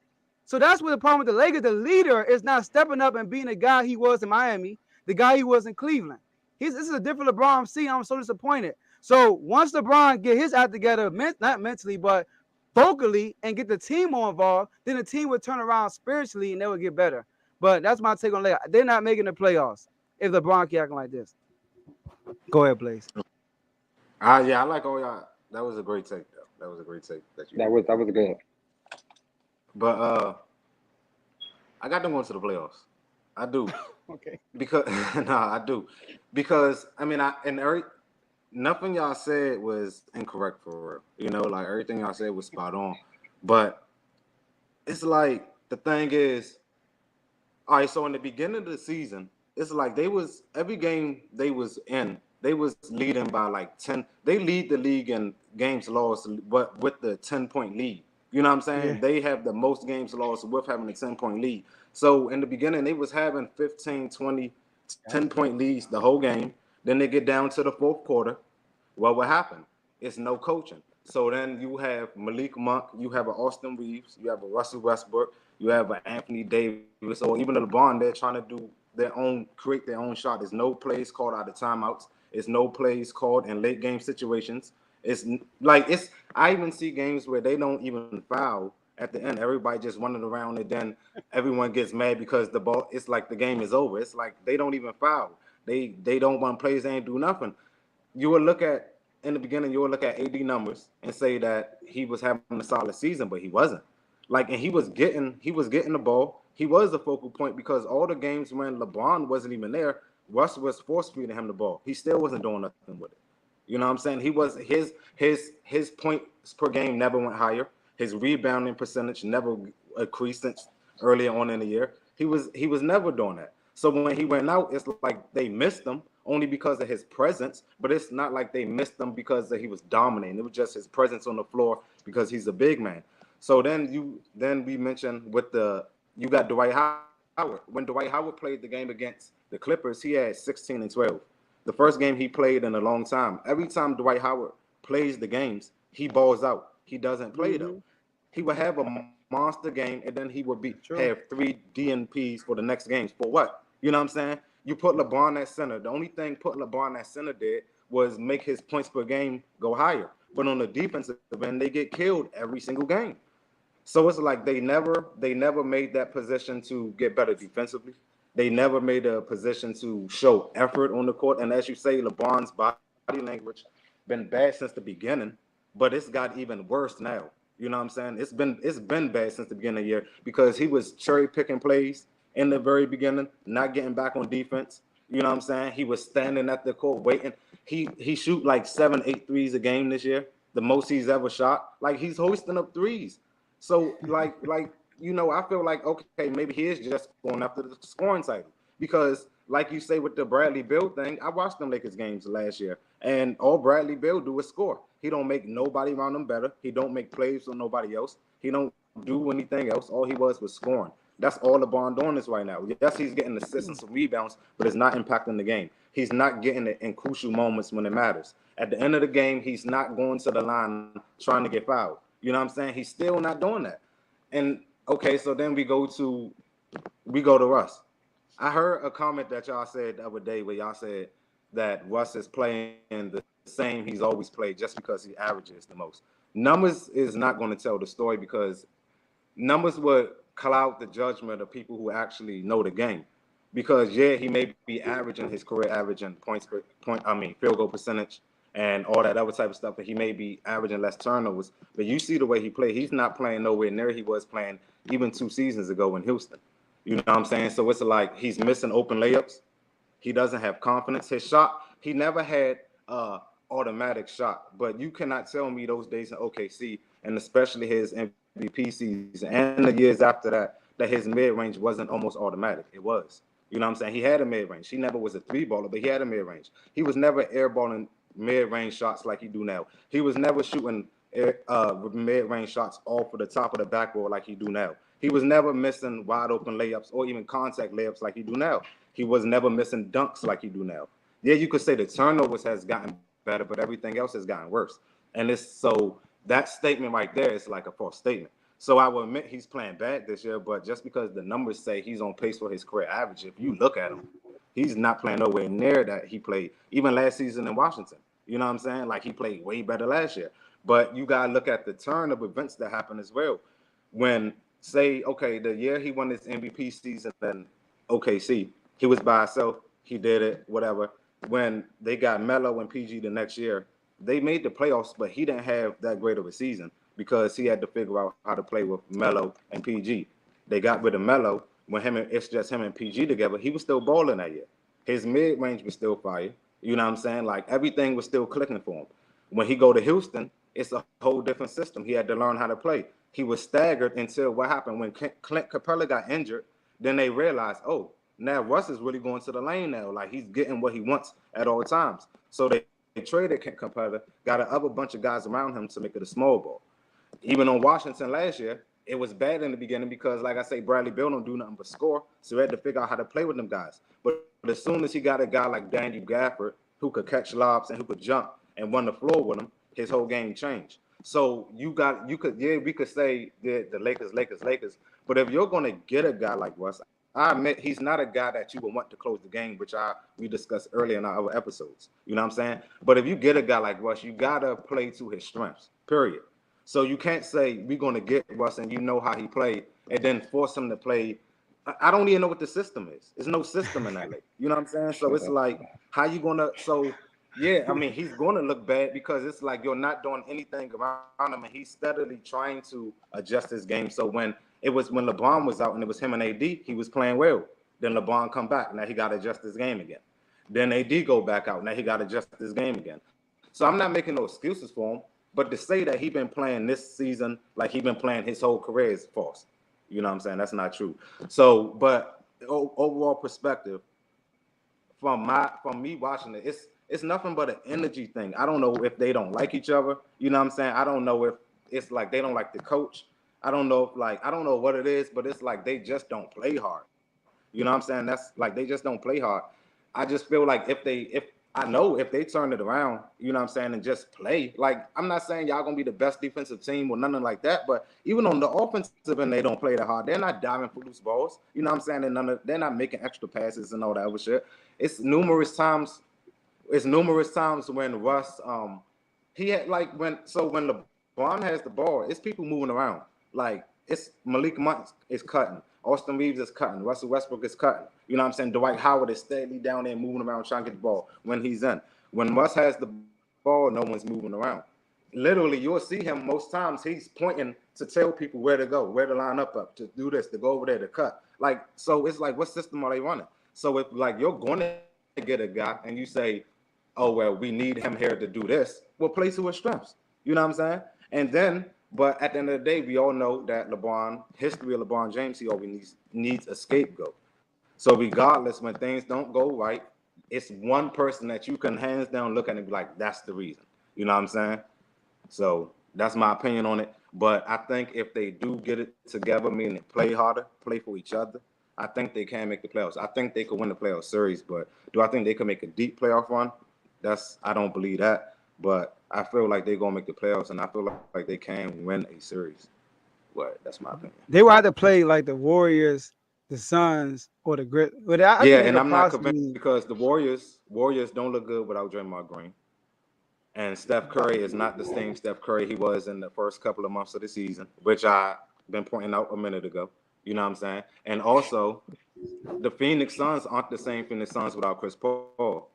So that's what the problem with the Lakers. The leader is not stepping up and being the guy he was in Miami, the guy he was in Cleveland. This is a different LeBron I'm seeing. I'm so disappointed. So once LeBron get his act together, not mentally, but vocally, and get the team more involved, then the team would turn around spiritually and they would get better. But that's my take on Lakers. They're not making the playoffs if LeBron keep acting like this. Go ahead, Blaze. Yeah, I like all y'all. That was a great take, though. That was a great take that was good. But I got them going to the playoffs. I do. Okay. Because I do. Because I mean, nothing y'all said was incorrect for real. You know, like everything y'all said was spot on. But it's like the thing is, all right, so in the beginning of the season, it's like every game they was in, they was leading by like 10. They lead the league in games lost, but with the 10-point lead. You know what I'm saying? Yeah. They have the most games lost with having a 10-point lead. So in the beginning, they was having 15, 20, 10-point leads the whole game. Then they get down to the fourth quarter. Well, what happened? It's no coaching. So then you have Malik Monk, you have an Austin Reeves, you have a Russell Westbrook, you have an Anthony Davis, or even LeBron. They're trying to create their own shot. There's no plays called out of timeouts. It's no plays called in late game situations. I even see games where they don't even foul at the end. Everybody just running around and then everyone gets mad because the ball, it's like the game is over. It's like they don't even foul. They don't run plays, they ain't do nothing. In the beginning, you would look at AD numbers and say that he was having a solid season, but he wasn't. And he was getting the ball. He was the focal point because all the games when LeBron wasn't even there, Russ was force feeding him the ball. He still wasn't doing nothing with it. You know what I'm saying? He was his points per game never went higher. His rebounding percentage never increased since earlier on in the year. He was never doing that. So when he went out, it's like they missed him only because of his presence, but it's not like they missed him because he was dominating. It was just his presence on the floor because he's a big man. So then we mentioned you got Dwight Howard. When Dwight Howard played the game against the Clippers, he had 16 and 12. The first game he played in a long time. Every time Dwight Howard plays the games, he balls out. He doesn't play though. He would have a monster game, and then he would have 3 DNPs for the next games. For what? You know what I'm saying? You put LeBron at center. The only thing putting LeBron at center did was make his points per game go higher. But on the defensive end, they get killed every single game. So it's like they never made that position to get better defensively. They never made a position to show effort on the court. And as you say, LeBron's body language been bad since the beginning, but it's got even worse now. You know what I'm saying? It's been bad since the beginning of the year because he was cherry picking plays in the very beginning, not getting back on defense. You know what I'm saying? He was standing at the court waiting. He shoot like 7-8 threes a game this year, the most he's ever shot. Like he's hoisting up threes. So like I feel like okay, maybe he is just going after the scoring title because like you say with the Bradley Beal thing, I watched them Lakers games last year, and all Bradley Beal do is score. He don't make nobody around him better. He don't make plays for nobody else. He don't do anything else. All he was scoring. That's all LeBron doing is right now. Yes, he's getting assists and some rebounds, but it's not impacting the game. He's not getting it in crucial moments when it matters. At the end of the game, he's not going to the line trying to get fouled. You know what I'm saying? He's still not doing that. And okay, so then we go to Russ. I heard a comment that y'all said the other day where y'all said that Russ is playing the same he's always played just because he averages the most. Numbers is not going to tell the story because numbers would cloud the judgment of people who actually know the game. Because he may be averaging his career average in field goal percentage and all that other type of stuff, and he may be averaging less turnovers. But you see the way he played, he's not playing nowhere near he was playing even 2 seasons ago in Houston. You know what I'm saying? So it's like he's missing open layups. He doesn't have confidence. His shot, he never had automatic shot. But you cannot tell me those days in OKC, and especially his MVP season and the years after that his mid-range wasn't almost automatic. It was. You know what I'm saying? He had a mid-range. He never was a 3-baller, but he had a mid-range. He was never airballing mid-range shots like he do now. He was never shooting mid-range shots off of the top of the backboard like he do now. He was never missing wide-open layups or even contact layups like he do now. He was never missing dunks like he do now. Yeah, you could say the turnovers has gotten better, but everything else has gotten worse. And so that statement right there is like a false statement. So I will admit he's playing bad this year, but just because the numbers say he's on pace for his career average, if you look at him, he's not playing nowhere near that he played even last season in Washington. You know what I'm saying? Like he played way better last year. But you got to look at the turn of events that happen as well. When, say, okay, the year he won his MVP season in OKC, he was by himself. He did it, whatever. When they got Melo and PG the next year, they made the playoffs, but he didn't have that great of a season because he had to figure out how to play with Melo and PG. They got rid of Melo when it's just him and PG together. He was still balling that year. His mid-range was still fire. You know what I'm saying? Like everything was still clicking for him. When he go to Houston, it's a whole different system. He had to learn how to play. He was staggered until what happened when Clint Capella got injured. Then they realized, oh, now Russ is really going to the lane now. Like he's getting what he wants at all times. So they traded Clint Capella, got another bunch of guys around him to make it a small ball. Even on Washington last year, it was bad in the beginning because, like I say, Bradley Beal don't do nothing but score. So he had to figure out how to play with them guys. But as soon as he got a guy like Daniel Gafford who could catch lobs and who could jump and run the floor with him, his whole game changed. So we could say the Lakers. But if you're going to get a guy like Russ, I admit he's not a guy that you would want to close the game, which we discussed earlier in our other episodes. You know what I'm saying? But if you get a guy like Russ, you got to play to his strengths, period. So you can't say we're going to get Russ and you know how he played and then force him to play. I don't even know what the system is. There's no system in that league. You know what I'm saying? So it's like, how you going to – so, yeah, I mean, he's going to look bad because it's like you're not doing anything around him and he's steadily trying to adjust his game. So when LeBron was out and it was him and AD, he was playing well. Then LeBron come back. Now he got to adjust his game again. Then AD go back out. Now he got to adjust his game again. So I'm not making no excuses for him. But to say that he been playing this season like he been playing his whole career is false. You know what I'm saying? That's not true. So, but overall perspective, from me watching it, it's nothing but an energy thing. I don't know if they don't like each other. You know what I'm saying? I don't know if it's like they don't like the coach. I don't know if I don't know what it is, but it's like they just don't play hard. You know what I'm saying? That's like they just don't play hard. I just feel like if they turn it around, you know what I'm saying, and just play. Like, I'm not saying y'all gonna be the best defensive team or nothing like that, but even on the offensive end, they don't play that hard. They're not diving for loose balls. You know what I'm saying? And they're not making extra passes and all that other shit. It's numerous times when Russ he had when LeBron has the ball, it's people moving around. Like, it's Malik Monk is cutting. Austin Reeves is cutting. Russell Westbrook is cutting. You know what I'm saying? Dwight Howard is steadily down there moving around trying to get the ball when he's in. When Russ has the ball, no one's moving around. Literally, you'll see him most times. He's pointing to tell people where to go, where to line up, to do this, to go over there, to cut. Like, so it's like, what system are they running? So if like you're going to get a guy and you say, oh, well, we need him here to do this, well, play to his strengths. You know what I'm saying? And then, but at the end of the day, we all know that history of LeBron James, he always needs a scapegoat. So regardless, when things don't go right, it's one person that you can hands down look at and be like, that's the reason. You know what I'm saying? So that's my opinion on it. But I think if they do get it together, meaning play harder, play for each other, I think they can make the playoffs. I think they could win the playoff series, but do I think they could make a deep playoff run? I don't believe that. But I feel like they're gonna make the playoffs, and I feel like they can win a series. But that's my opinion. They will have to play like the Warriors, the Suns, or the Grit. But and I'm not convinced because the Warriors don't look good without Draymond Green. And Steph Curry is not the same Steph Curry he was in the first couple of months of the season, which I've been pointing out a minute ago. You know what I'm saying? And also, the Phoenix Suns aren't the same Phoenix Suns without Chris Paul.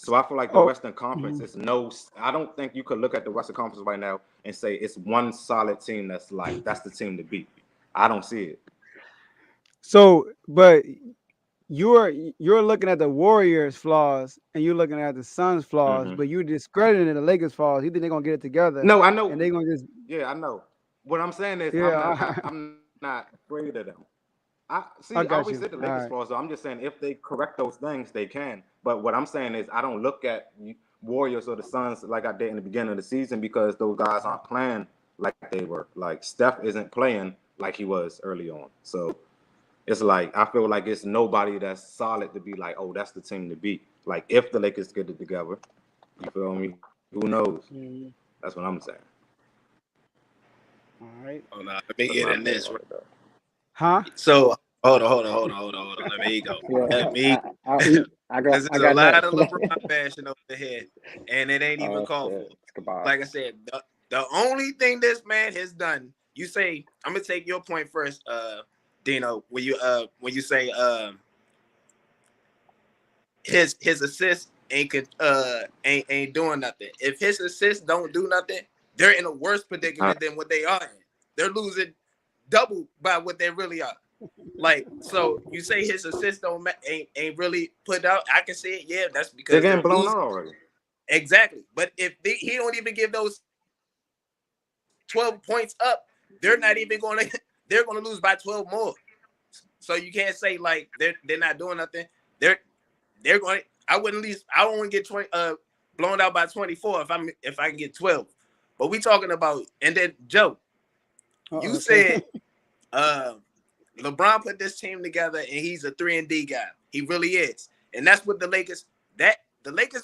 So I feel like the Western Conference is I don't think you could look at the Western Conference right now and say it's one solid team that's the team to beat. I don't see it. So, but you're looking at the Warriors' flaws and you're looking at the Suns' flaws, but you're discrediting the Lakers' flaws. You think they're gonna get it together? No, I know. And they're gonna just I know. What I'm saying is I'm not afraid of them. I always said the Lakers flaws, so I'm just saying if they correct those things, they can. But what I'm saying is I don't look at Warriors or the Suns like I did in the beginning of the season because those guys aren't playing like they were. Like Steph isn't playing like he was early on. So it's like I feel like it's nobody that's solid to be like, oh, that's the team to beat. Like if the Lakers get it together, you feel me? Who knows? That's what I'm saying. all right. Oh no, let me get in this. Huh? So hold on. Let me go. Let me. There's a lot of LeBron bashing over the head, and it ain't even called for. Like I said, the only thing this man has done, you say, I'm gonna take your point first, Dino. When you say his assist ain't doing nothing. If his assists don't do nothing, they're in a worse predicament than what they are in. They're losing double by what they really are. Like, so you say his assists ain't really put out. I can say it. Yeah, that's because they're getting blown out already. Exactly. But if he don't even give those 12 points up, they're not even going to. They're going to lose by 12 more. So you can't say like they're not doing nothing. They're going. I wouldn't least. I won't get 20 blown out by 24 if I can get 12. But we talking about, and then Joe, you said LeBron put this team together and he's a 3-and-D guy. He really is. And that's what the Lakers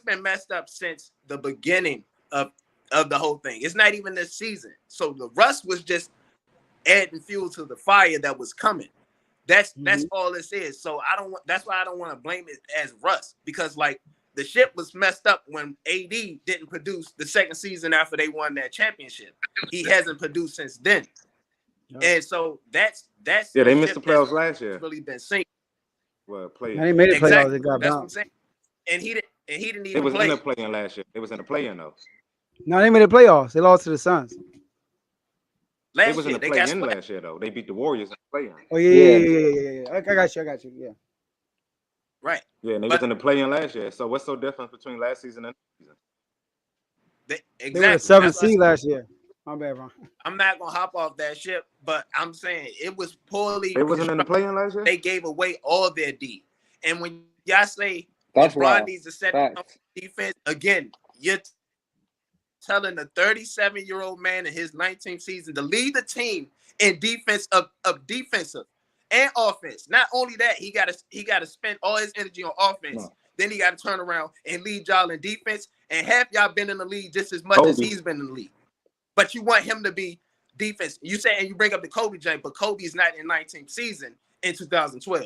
been messed up since the beginning of the whole thing. It's not even this season. So the rust was just adding fuel to the fire that was coming. That's all this is. So that's why I don't want to blame it as rust, because like the ship was messed up when AD didn't produce the second season after they won that championship. He hasn't produced since then. And so that's they missed the playoffs last year. Really been sinking. Well, playoffs. They made it playoffs. They got that's what I'm saying. And he didn't even. It was play. in the play-in last year. It was in the play-in though. No, they made the playoffs. They lost to the Suns. It was in the play-in last year though. They beat the Warriors in the play-in. Oh yeah. I got you. Yeah. Right. Yeah, and they was in the play-in last year. So what's so different between last season and this season? They were a 7th seed last year. My bad, Ron. I'm not gonna hop off that ship, but I'm saying it was poorly. They wasn't in the play-in last year. They gave away all their D, and when y'all say That's LeBron why. needs to set Facts. defense again, you're telling a 37-year-old man in his 19th season to lead the team in defense of defensive and offense. Not only that, he gotta spend all his energy on offense. No. Then he got to turn around and lead y'all in defense. And half y'all been in the league just as much as he's been in the league. But you want him to be defense. You say, and you bring up the Kobe Jay, but Kobe's not in 19th season in 2012.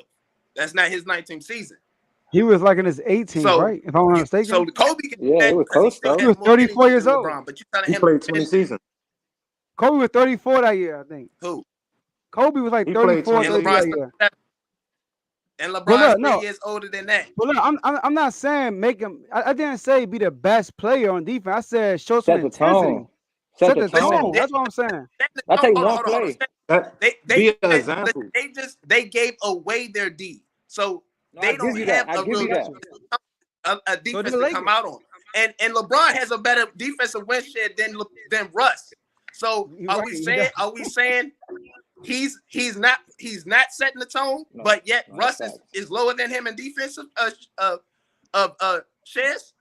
That's not his 19th season. He was like in his 18th, right? If I'm not mistaken. So Kobe, it was close though. He was 34 years old. LeBron, but you telling He him played 20 seasons. Kobe was 34 that year, I think. Who? Kobe was like He played 34 And 34 that year. LeBron's no. 3 years older than that. But look, I'm not saying make him. I didn't say be the best player on defense. I said show some Set the intensity. tone. Set the tone. That's what I'm saying. I take one play. Be an example. They gave away their D, so No, they I don't give you have that. I a give real you that. a defense So to come out on. And LeBron has a better defensive win share than Russ. So are we saying he's not setting the tone, No, but yet no, Russ facts. is lower than him in defensive shares?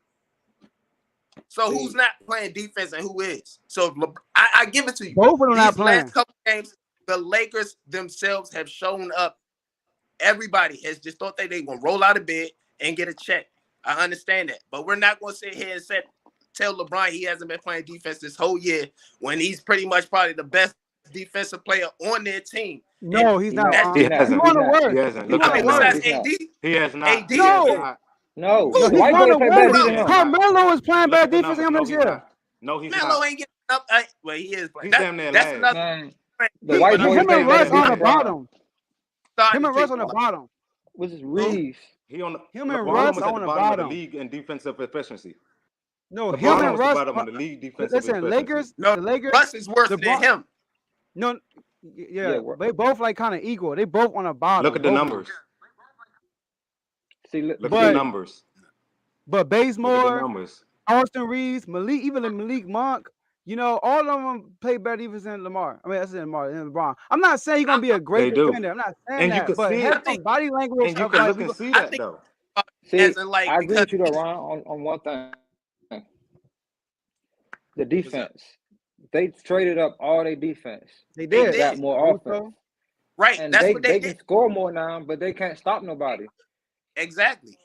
So who's not playing defense and who is? So I give it to you. Both of them not These playing. last couple games, the Lakers themselves have shown up. Everybody has just thought they gonna roll out of bed and get a check. I understand that, but we're not gonna sit here and tell LeBron he hasn't been playing defense this whole year when he's pretty much probably the best defensive player on their team. No, And he's not. He hasn't. He's one of the He worst. hasn't. He's Look one at of the besides worst. He's AD, He has not. AD He has No. not. No, He's the white one boy of the play better worst. than him. Carmelo is playing Look better at the defense than him numbers. this No, he's year. not. No, he's Melo not. ain't getting up. Well, he is playing. He's damn near That's last. another. Man, the white But boy Him play and better Russ than on the LeBron. bottom. starting Him and to Russ take on the off. bottom. Which is Reeves. He on Him and LeBron Russ was at on the the bottom of bottom. the league in defensive efficiency. No, him LeBron and was the Russ. bottom of the league defensive Listen, efficiency. No, the Lakers. Russ is worse than LeBron- him. No, Yeah, yeah, they both like kind of equal. They both on the bottom. Look at the both of them. numbers. See, Look at But- the numbers. But Look at the Bazemore, numbers. Austin Reeves, Malik, even Malik Monk, all of them play better defense than Lamar. I mean, that's Lamar and LeBron. I'm not saying he's gonna be a great They do. defender. I'm not saying And you that, could but see have it. some body language. And you of can like, look and see that think- though. See, As in, like, I agree because- with you though, Ron, on one thing. The defense. They traded up all their defense. they They did. did. Got more offense. Also, Right. And That's they what they can did. score more now, but they can't stop nobody. Exactly.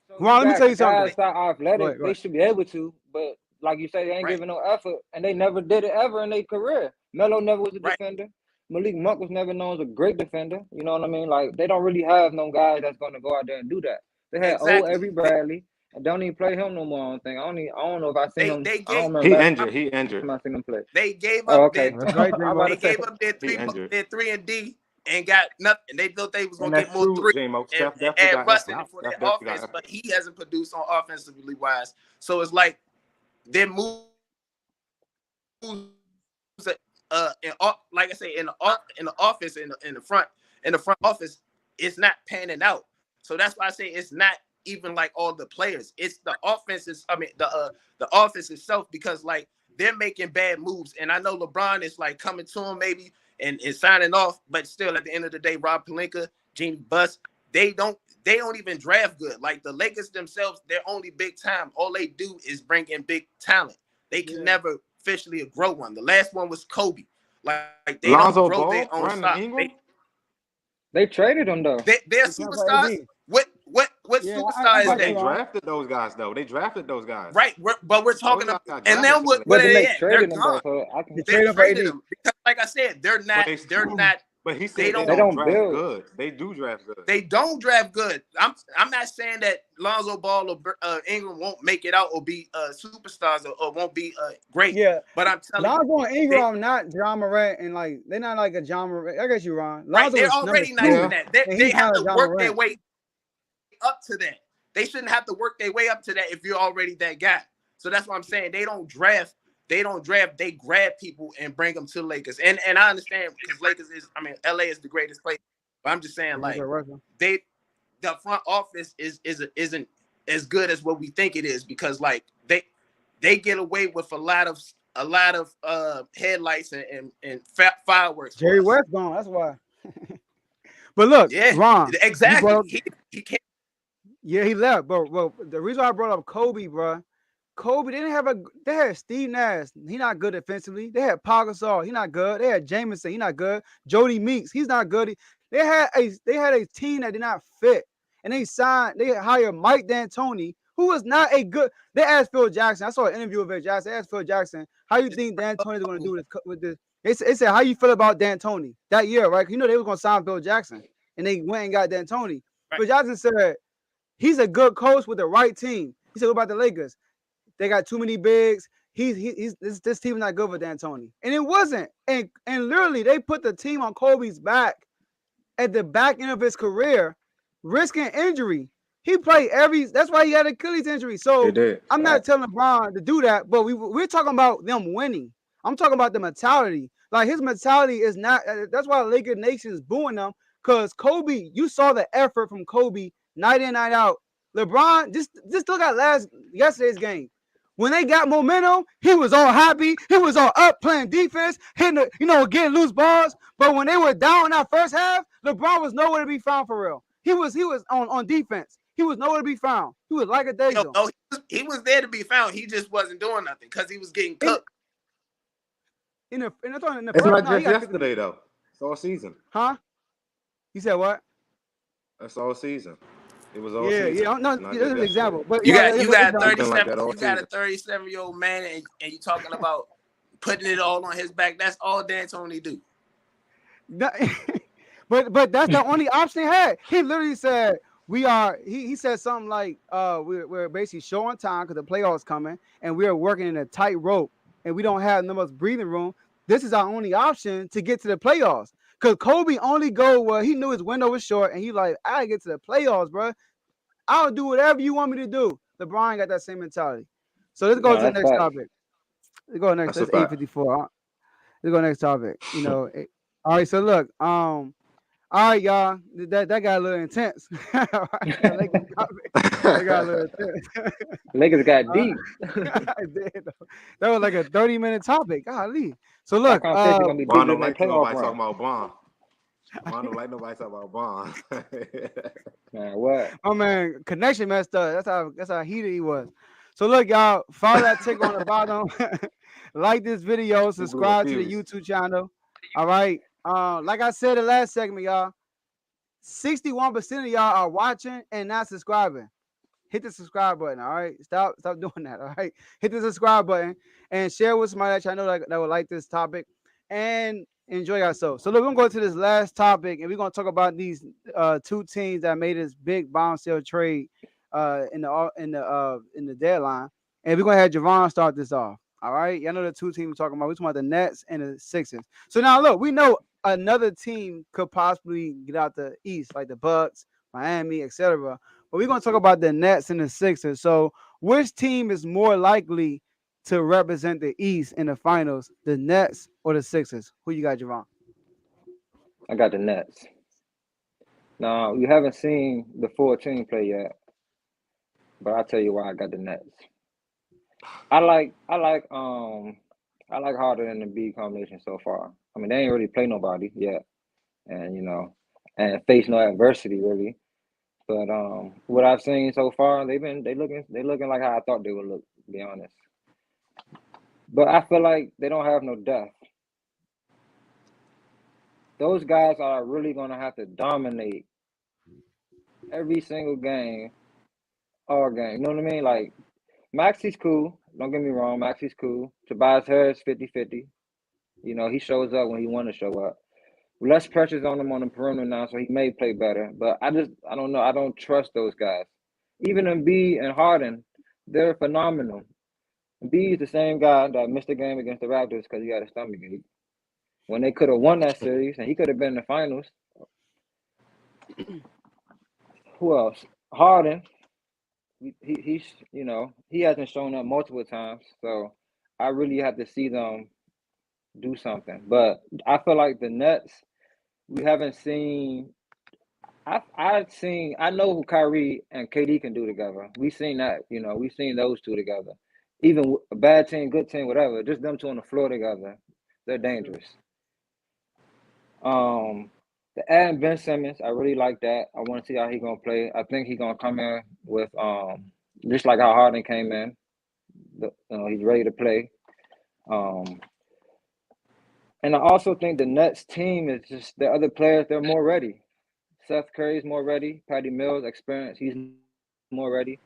So Ron, let me got tell you something. guys that are athletic, Go ahead. they should be able to, but like you say, they ain't Right. giving no effort, and they never did it ever in their career. Melo never was a Right. defender. Malik Monk was never known as a great defender. You know what I mean? Like, they don't really have no guys that's going to go out there and do that. They had old Exactly. Avery Bradley, and don't even play him no more. I don't think. I don't know if I seen him. They I gave- don't remember. He last injured. He injured. time I seen him play. They gave up Oh, okay. That's right, I'm J-Mo. about they to say, gave up their injured. 3 and D and got nothing. They thought they was And gonna that's get more true, 3 J-Mo. and Steph definitely add got Russ in effort. it for Steph their definitely got offense, effort. but he hasn't produced on offensively wise. So it's like their moves, like I say, in the office, in the front office, it's not panning out. So that's why I say it's not even like all the players. It's the offenses. I mean, the offense itself, because like they're making bad moves, and I know LeBron is like coming to him maybe and signing off, but still at the end of the day, Rob Pelinka, Genie Buss, they don't even draft good. Like the Lakers themselves, they're only big time. All they do is bring in big talent. They can never officially grow one. The last one was Kobe. Like they Lonzo don't grow Ball, their own Brandon stock. Ingram. they traded him though. They're It's not superstars. AD. What Yeah, superstar I is But got they you, that? Ron. drafted those guys though. They drafted those guys. Right, but we're talking Those about, guys got and then drafted what from But are then they they at? They're traded him though, gone. so I can. They They traded him for traded AD. them because, like I said, they're not. But he They said they don't- don't, They don't draft build. good. They do draft good. They don't draft good. I'm not saying that Lonzo Ball or Ingram won't make it out or be superstars or won't be great. Yeah, But I'm telling you, Lonzo and Ingram not John Morant, and like they're not like a John Morant. I guess you, Ron. right, Lonzo they're is already number not two, even that. They and they he's have not to a John work their Morant. way up to that. They shouldn't have to work their way up to that if you're already that guy. So that's what I'm saying. They don't draft. They grab people and bring them to Lakers. And I understand because LA is the greatest place. But I'm just saying, like, the front office isn't as good as what we think it is, because like they get away with a lot of a lot of headlights and fireworks for Jerry us. West gone. That's why. But look, Yeah, Ron, you brought exactly. up, He can't. yeah, he left, bro. Well, the reason I brought up Kobe, bro, Kobe, they had Steve Nash. He not good defensively. They had Pau Gasol. He not good. They had Jameson. He not good. Jody Meeks. He's not good. They had a team that did not fit. And they hired Mike D'Antoni, who was not a good. They asked Phil Jackson. I saw an interview with Phil Jackson. They asked Phil Jackson, how you think D'Antoni is going to do this with this? They said, how you feel about D'Antoni that year, right? You know they were going to sign Phil Jackson. And they went and got D'Antoni. Right. Phil Jackson said, he's a good coach with the right team. He said, what about the Lakers? They got too many bigs. This team is not good for D'Antoni. And it wasn't. And literally, they put the team on Kobe's back at the back end of his career, risking injury. He played that's why he had Achilles injury. So I'm not telling LeBron to do that, but we're talking about them winning. I'm talking about the mentality. Like his mentality is not, that's why Laker Nation is booing them. Because Kobe, you saw the effort from Kobe night in, night out. LeBron, just look at yesterday's game. When they got momentum, he was all happy. He was all up playing defense, hitting getting loose balls. But when they were down in that first half, LeBron was nowhere to be found for real. He was on defense. He was nowhere to be found. He was like a daisy. No, he was there to be found. He just wasn't doing nothing because he was getting cooked. It's not just yesterday though. It's all season. Huh? You said what? That's all season. It was all season. Yeah. No, this is an example. But you got a 37-year-old man, and you talking about putting it all on his back. That's all D'Antoni do. But that's the only option he had. He literally said he said something like we're basically short on time because the playoffs coming and we are working in a tight rope and we don't have no much breathing room. This is our only option to get to the playoffs. Because Kobe only go where he knew his window was short and he like, I gotta get to the playoffs, bro. I'll do whatever you want me to do. LeBron got that same mentality. So let's go to the next topic. Let's go next. That's 8:54. Let's go next topic. All right. So look, all right, y'all. That got a little intense. Lakers got a little intense. Lakers got deep. That was like a 30-minute topic. Golly. So look, Bond don't like nobody talking about Bond. Bond don't like nobody talking about Bond. Man, what? Oh man, connection messed up. That's how heated he was. So look, y'all, follow that tick on the bottom. Like this video, subscribe to the YouTube channel. All right. Like I said the last segment, y'all, 61% of y'all are watching and not subscribing. Hit the subscribe button. All right. Stop doing that. All right. Hit the subscribe button and share with somebody that I know that would like this topic and enjoy yourself. So look, we're going to go to this last topic and we're going to talk about these two teams that made this big bombshell trade in the deadline. And we're going to have Javon start this off. All right. Y'all know the two teams we're talking about. We're talking about the Nets and the Sixers. So now look, we know another team could possibly get out the East, like the Bucks, Miami, etc. But we're going to talk about the Nets and the Sixers. So which team is more likely to represent the East in the finals, the Nets or the Sixers? Who you got, Javon? I got the Nets. Now, you haven't seen the full team play yet, but I'll tell you why I got the Nets. I like Harden and the B combination so far. I mean, they ain't really play nobody yet, and and face no adversity really. But what I've seen so far, they looking like how I thought they would look, to be honest. But I feel like they don't have no depth. Those guys are really gonna have to dominate every single game, all game. You know what I mean? Like Maxi's cool. Don't get me wrong, Maxi's cool. Tobias Harris, 50-50. He shows up when he want to show up. Less pressures on him on the perimeter now, so he may play better. But I don't know. I don't trust those guys. Even Embiid and Harden, they're phenomenal. Embiid is the same guy that missed the game against the Raptors because he had a stomach ache. When they could have won that series, and he could have been in the finals. Who else? Harden. He hasn't shown up multiple times, so I really have to see them do something. But I feel like the Nets, we haven't seen. I know who Kyrie and KD can do together. We've seen that. We've seen those two together. even a bad team, good team, whatever, just them two on the floor together, they're dangerous. The adding Ben Simmons, I really like that. I want to see how he gonna play. I think he gonna come in with just like how Harden came in. He's ready to play. And I also think the Nets team is just the other players. They're more ready. Seth Curry's more ready. Patty Mills, experience. He's more ready.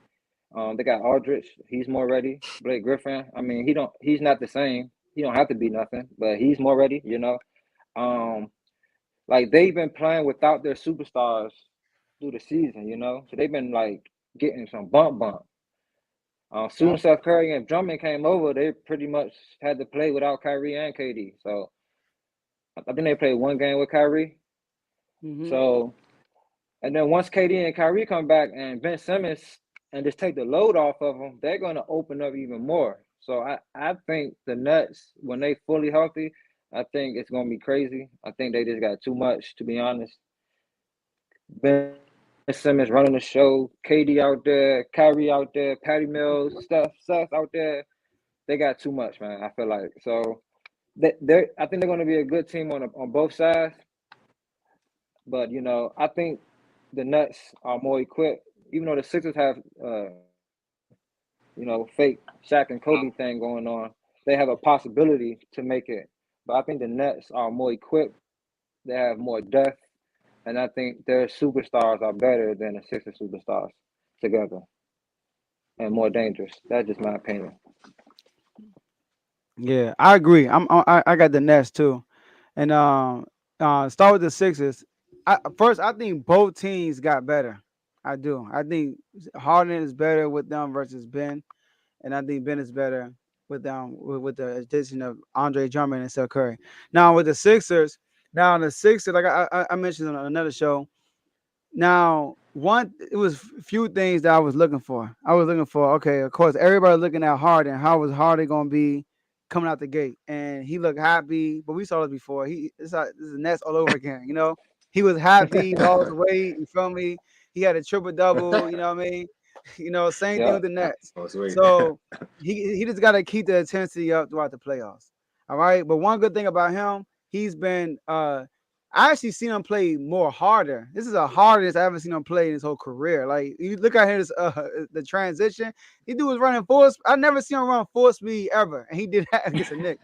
They got Aldridge. He's more ready. Blake Griffin. I mean, he's not the same. He don't have to be nothing, but he's more ready. Like they've been playing without their superstars through the season. So they've been like getting some bump. Soon as Seth Curry and Drummond came over, they pretty much had to play without Kyrie and KD. So I think they played one game with Kyrie. Mm-hmm. So, and then once KD and Kyrie come back and Ben Simmons and just take the load off of them, they're going to open up even more. So I think the Nets, when they fully healthy, I think it's going to be crazy. I think they just got too much, to be honest. Ben Simmons running the show, KD out there, Kyrie out there, Patty Mills, Seth out there. They got too much, man. I feel like so. I think they're going to be a good team on both sides. But I think the Nets are more equipped, even though the Sixers have fake Shaq and Kobe thing going on. They have a possibility to make it, but I think the Nets are more equipped. They have more depth, and I think their superstars are better than the Sixers superstars together, and more dangerous. That's just my opinion. Yeah, I agree. I got the Nets too, and start with the Sixers. I think both teams got better. I do. I think Harden is better with them versus Ben, and I think Ben is better with them with the addition of Andre Drummond and Steph Curry. Now with the Sixers, like I mentioned on another show. Now, it was few things that I was looking for. Okay, of course, everybody looking at Harden. How was Harden gonna be coming out the gate? And he looked happy, but we saw this before. This is the Nets all over again. He was happy, lost weight. You feel me? He had a triple double. You know what I mean? Same thing Yeah. with the Nets. Sweet. So he just got to keep the intensity up throughout the playoffs. All right. But one good thing about him, he's been I actually seen him play more harder. This is the hardest I ever seen him play in his whole career. Like you look at his the transition, he dude was running full. I never seen him run full speed ever, and he did that against the Knicks.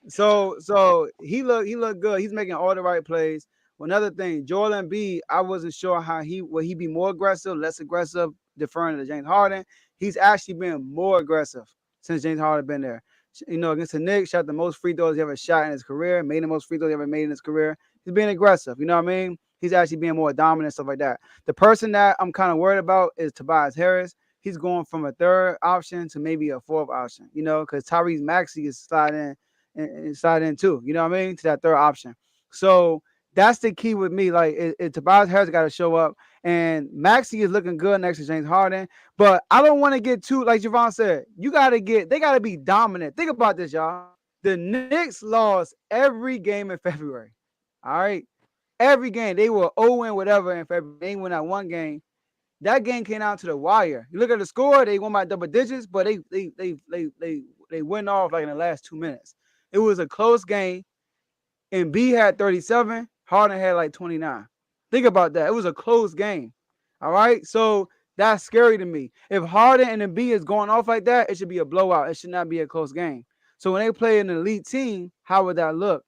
So he looked good. He's making all the right plays. Another thing, Joel Embiid, I wasn't sure how would he be more aggressive, less aggressive, deferring to James Harden. He's actually been more aggressive since James Harden been there. Against the Knicks, shot the most free throws he ever shot in his career, made the most free throws he ever made in his career. He's being aggressive. You know what I mean? He's actually being more dominant, stuff like that. The person that I'm kind of worried about is Tobias Harris. He's going from a third option to maybe a fourth option, because Tyrese Maxey is sliding in too, you know what I mean, to that third option. So that's the key with me. Like, Tobias Harris got to show up, and Maxey is looking good next to James Harden. But I don't want to get too, like Javon said, they got to be dominant. Think about this, y'all. The Knicks lost every game in February. All right. Every game. They were 0 whatever in February. They won that one game. That game came out to the wire. You look at the score, they won by double digits, but they went off like in the last 2 minutes. It was a close game. And B had 37. Harden had like 29. Think about that. It was a close game. All right. So that's scary to me. If Harden and Embiid is going off like that, it should be a blowout. It should not be a close game. So when they play an elite team, how would that look?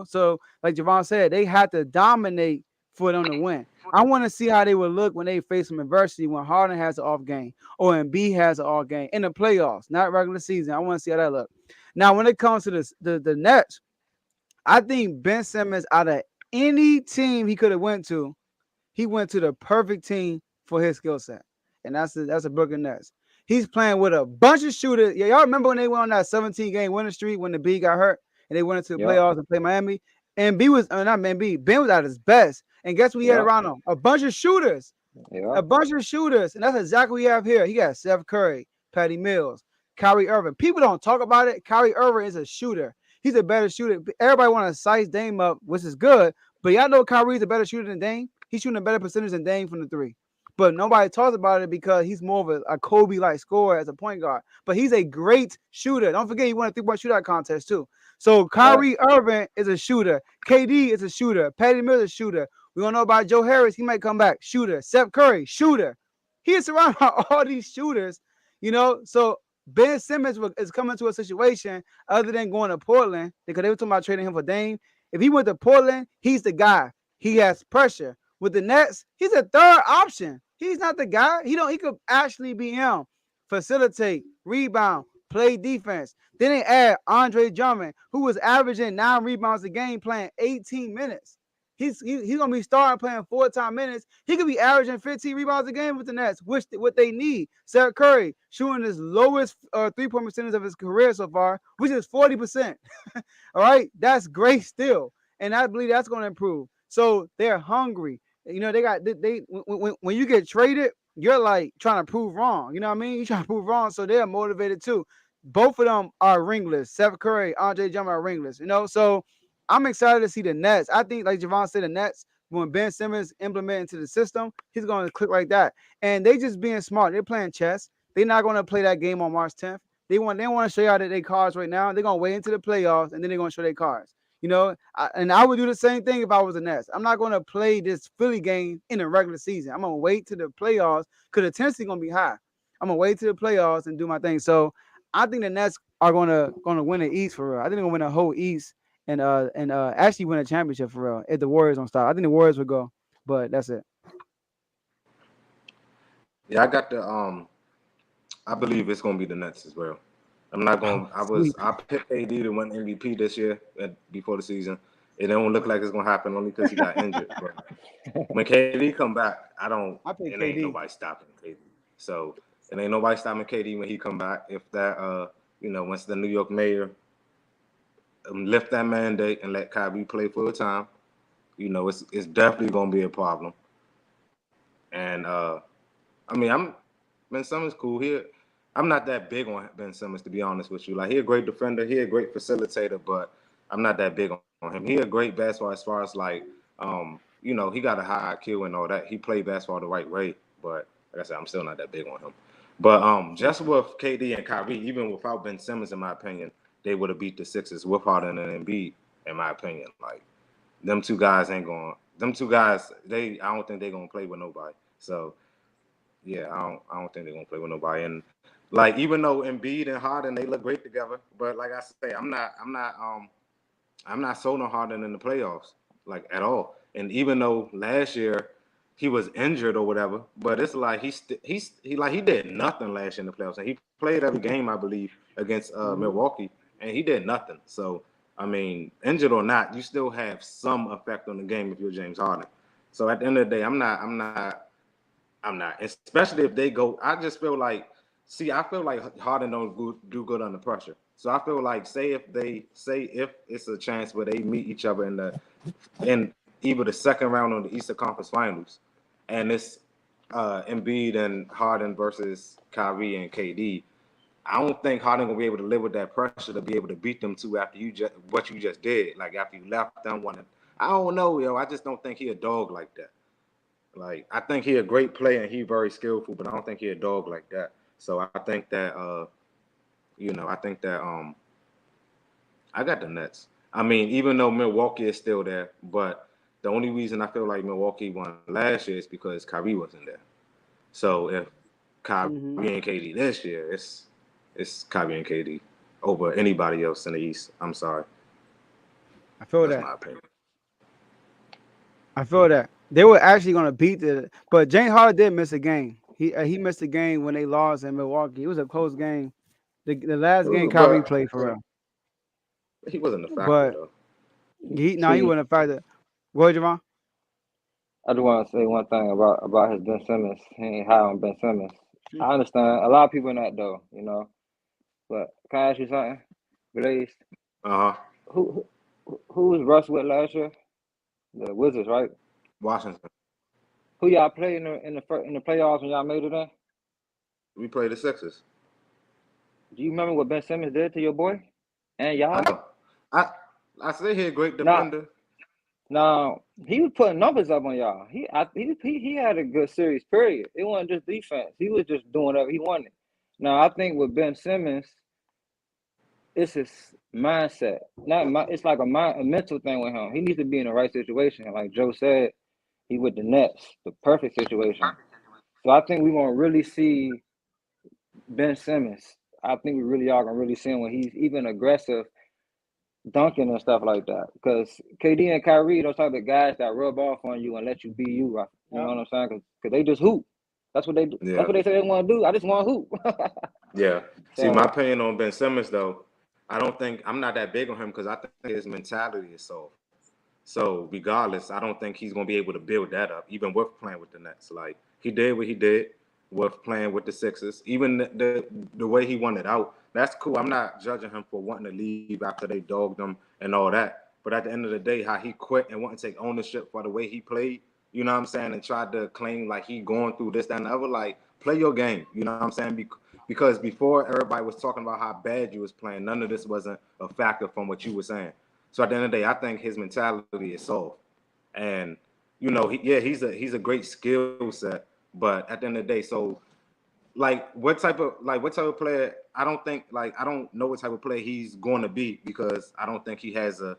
So like Javon said, they had to dominate for them to win. I want to see how they would look when they face some adversity when Harden has an off game or Embiid has an off game in the playoffs, not regular season. I want to see how that look. Now, when it comes to the Nets, I think Ben Simmons, out of any team he could have went to, he went to the perfect team for his skill set, and that's the Brooklyn Nets. He's playing with a bunch of shooters. Yeah, y'all remember when they went on that 17-game winning streak when the B got hurt and they went into the playoffs and played Miami? And Ben was at his best. And guess what he had around him? A bunch of shooters. A bunch of shooters. And that's exactly what we have here. He got Steph Curry, Patty Mills, Kyrie Irving. People don't talk about it. Kyrie Irving is a shooter. He's a better shooter. Everybody want to size Dame up, which is good. But y'all know Kyrie's a better shooter than Dame. He's shooting a better percentage than Dame from the three. but nobody talks about it because he's more of a Kobe-like scorer as a point guard. But he's a great shooter. Don't forget, he won a 3-point shootout contest too. So Kyrie Irving is a shooter. KD is a shooter. Patty Mills is a shooter. We don't know about Joe Harris. He might come back. Shooter. Steph Curry, shooter. He is surrounded by all these shooters, So Ben Simmons is coming to a situation other than going to Portland because they were talking about trading him for Dame. If he went to Portland, he's the guy. He has pressure. With the Nets, he's a third option. He's not the guy. He could actually be him. Facilitate, rebound, play defense. Then they add Andre Drummond, who was averaging 9 rebounds a game, playing 18 minutes. He's gonna be starting playing 4-time minutes. He could be averaging 15 rebounds a game with the Nets, what they need. Steph Curry shooting his lowest 3-point percentage of his career so far, which is 40%. All right, that's great still, and I believe that's going to improve. So they're hungry. When you get traded, you're like trying to prove wrong. You know what I mean? You're trying to prove wrong, so they're motivated too. Both of them are ringless. Steph Curry, Andre Drummond are ringless. So I'm excited to see the Nets. I think, like Javon said, the Nets, when Ben Simmons implement into the system, he's going to click like that. And they just being smart. They're playing chess. They're not going to play that game on March 10th. They want to show y'all that they cards right now. They're going to wait into the playoffs, and then they're going to show their cards. And I would do the same thing if I was the Nets. I'm not going to play this Philly game in the regular season. I'm going to wait to the playoffs because the intensity is going to be high. I'm going to wait to the playoffs and do my thing. So I think the Nets are going to win the East for real. I think they're going to win the whole East and actually win a championship for real if the Warriors don't stop. I think the Warriors would go, but that's it. Yeah, I got I believe it's gonna be the Nets as well. I'm not going. I picked AD to win MVP this year before the season. It don't look like it's gonna happen only because he got injured. But when KD come back, ain't nobody stopping KD. So it ain't nobody stopping KD when he come back. If that once the New York mayor lift that mandate and let Kyrie play full time, it's definitely gonna be a problem. And Ben Simmons cool here. I'm not that big on Ben Simmons, to be honest with you. Like, he a great defender, he a great facilitator, but I'm not that big on him. He a great basketball as far as like, he got a high IQ and all that. He played basketball the right way, but like I said, I'm still not that big on him. But just with KD and Kyrie, even without Ben Simmons, in my opinion, they would have beat the Sixers with Harden and Embiid, in my opinion. Like, them two guys, I don't think they're gonna play with nobody. So yeah, I don't think they're gonna play with nobody. And like, even though Embiid and Harden, they look great together, but like I say, I'm not sold on Harden in the playoffs, like, at all. And even though last year he was injured or whatever, but it's like he did nothing last year in the playoffs, and he played every game, I believe, against Milwaukee, and he did nothing. So I mean, injured or not, you still have some effect on the game if you're James Harden. So at the end of the day, I'm not, especially if they go. I just feel like. I feel like Harden don't do good under pressure. So I feel like, if it's a chance where they meet each other in either the second round or the Eastern Conference Finals, and it's Embiid and Harden versus Kyrie and KD, I don't think Harden gonna be able to live with that pressure to be able to beat them two after what you just did. Like, after you left them one. I don't know, yo. I just don't think he a dog like that. Like, I think he a great player and he very skillful, but I don't think he a dog like that. So I think that I got the Nets. I mean, even though Milwaukee is still there, but the only reason I feel like Milwaukee won last year is because Kyrie wasn't there. So if Kyrie and KD this year, it's Kyrie and KD over anybody else in the East. I'm sorry. I feel That's my opinion. I feel that they were actually going to beat but James Harden did miss a game. He missed a game when they lost in Milwaukee. It was a close game. The last game Kyrie played for real. He wasn't a factor, though. He wasn't a factor. Go ahead, Javon. I just want to say one thing about his Ben Simmons. He ain't high on Ben Simmons. I understand. A lot of people in that, though, But can I ask you something, Blaze? Who was Russ with last year? The Wizards, right? Washington. Who y'all played in the playoffs when y'all made it in? We played the Sixers. Do you remember what Ben Simmons did to your boy and y'all? I say he a great defender. Now he was putting numbers up on y'all. He had a good series. Period. It wasn't just defense. He was just doing whatever he wanted. Now I think with Ben Simmons, it's his mindset. It's like a mental thing with him. He needs to be in the right situation. Like Joe said, he with the Nets, the perfect situation. So I think we're gonna really see Ben Simmons. I think we really are gonna really see him when he's even aggressive, dunking and stuff like that. Because KD and Kyrie, those type of guys that rub off on you and let you be you. You know what I'm saying? Because they just hoop. That's what they do. Yeah. That's what they say they want to do. I just want to hoop. Yeah. See, So- my opinion on Ben Simmons, though, I'm not that big on him because I think his mentality is soft. So regardless, I don't think he's going to be able to build that up, even with playing with the Nets. Like, he did what he did with playing with the Sixers. Even the way he wanted out, that's cool. I'm not judging him for wanting to leave after they dogged him and all that. But at the end of the day, how he quit and wanted to take ownership for the way he played, you know what I'm saying, and tried to claim like he going through this, that, and the other, like, play your game, you know what I'm saying? Because before everybody was talking about how bad you was playing, none of this wasn't a factor from what you were saying. So at the end of the day, I think his mentality is soft, and you know, he's a great skill set, but at the end of the day, so like what type of player? I don't know what type of player he's going to be because I don't think he has a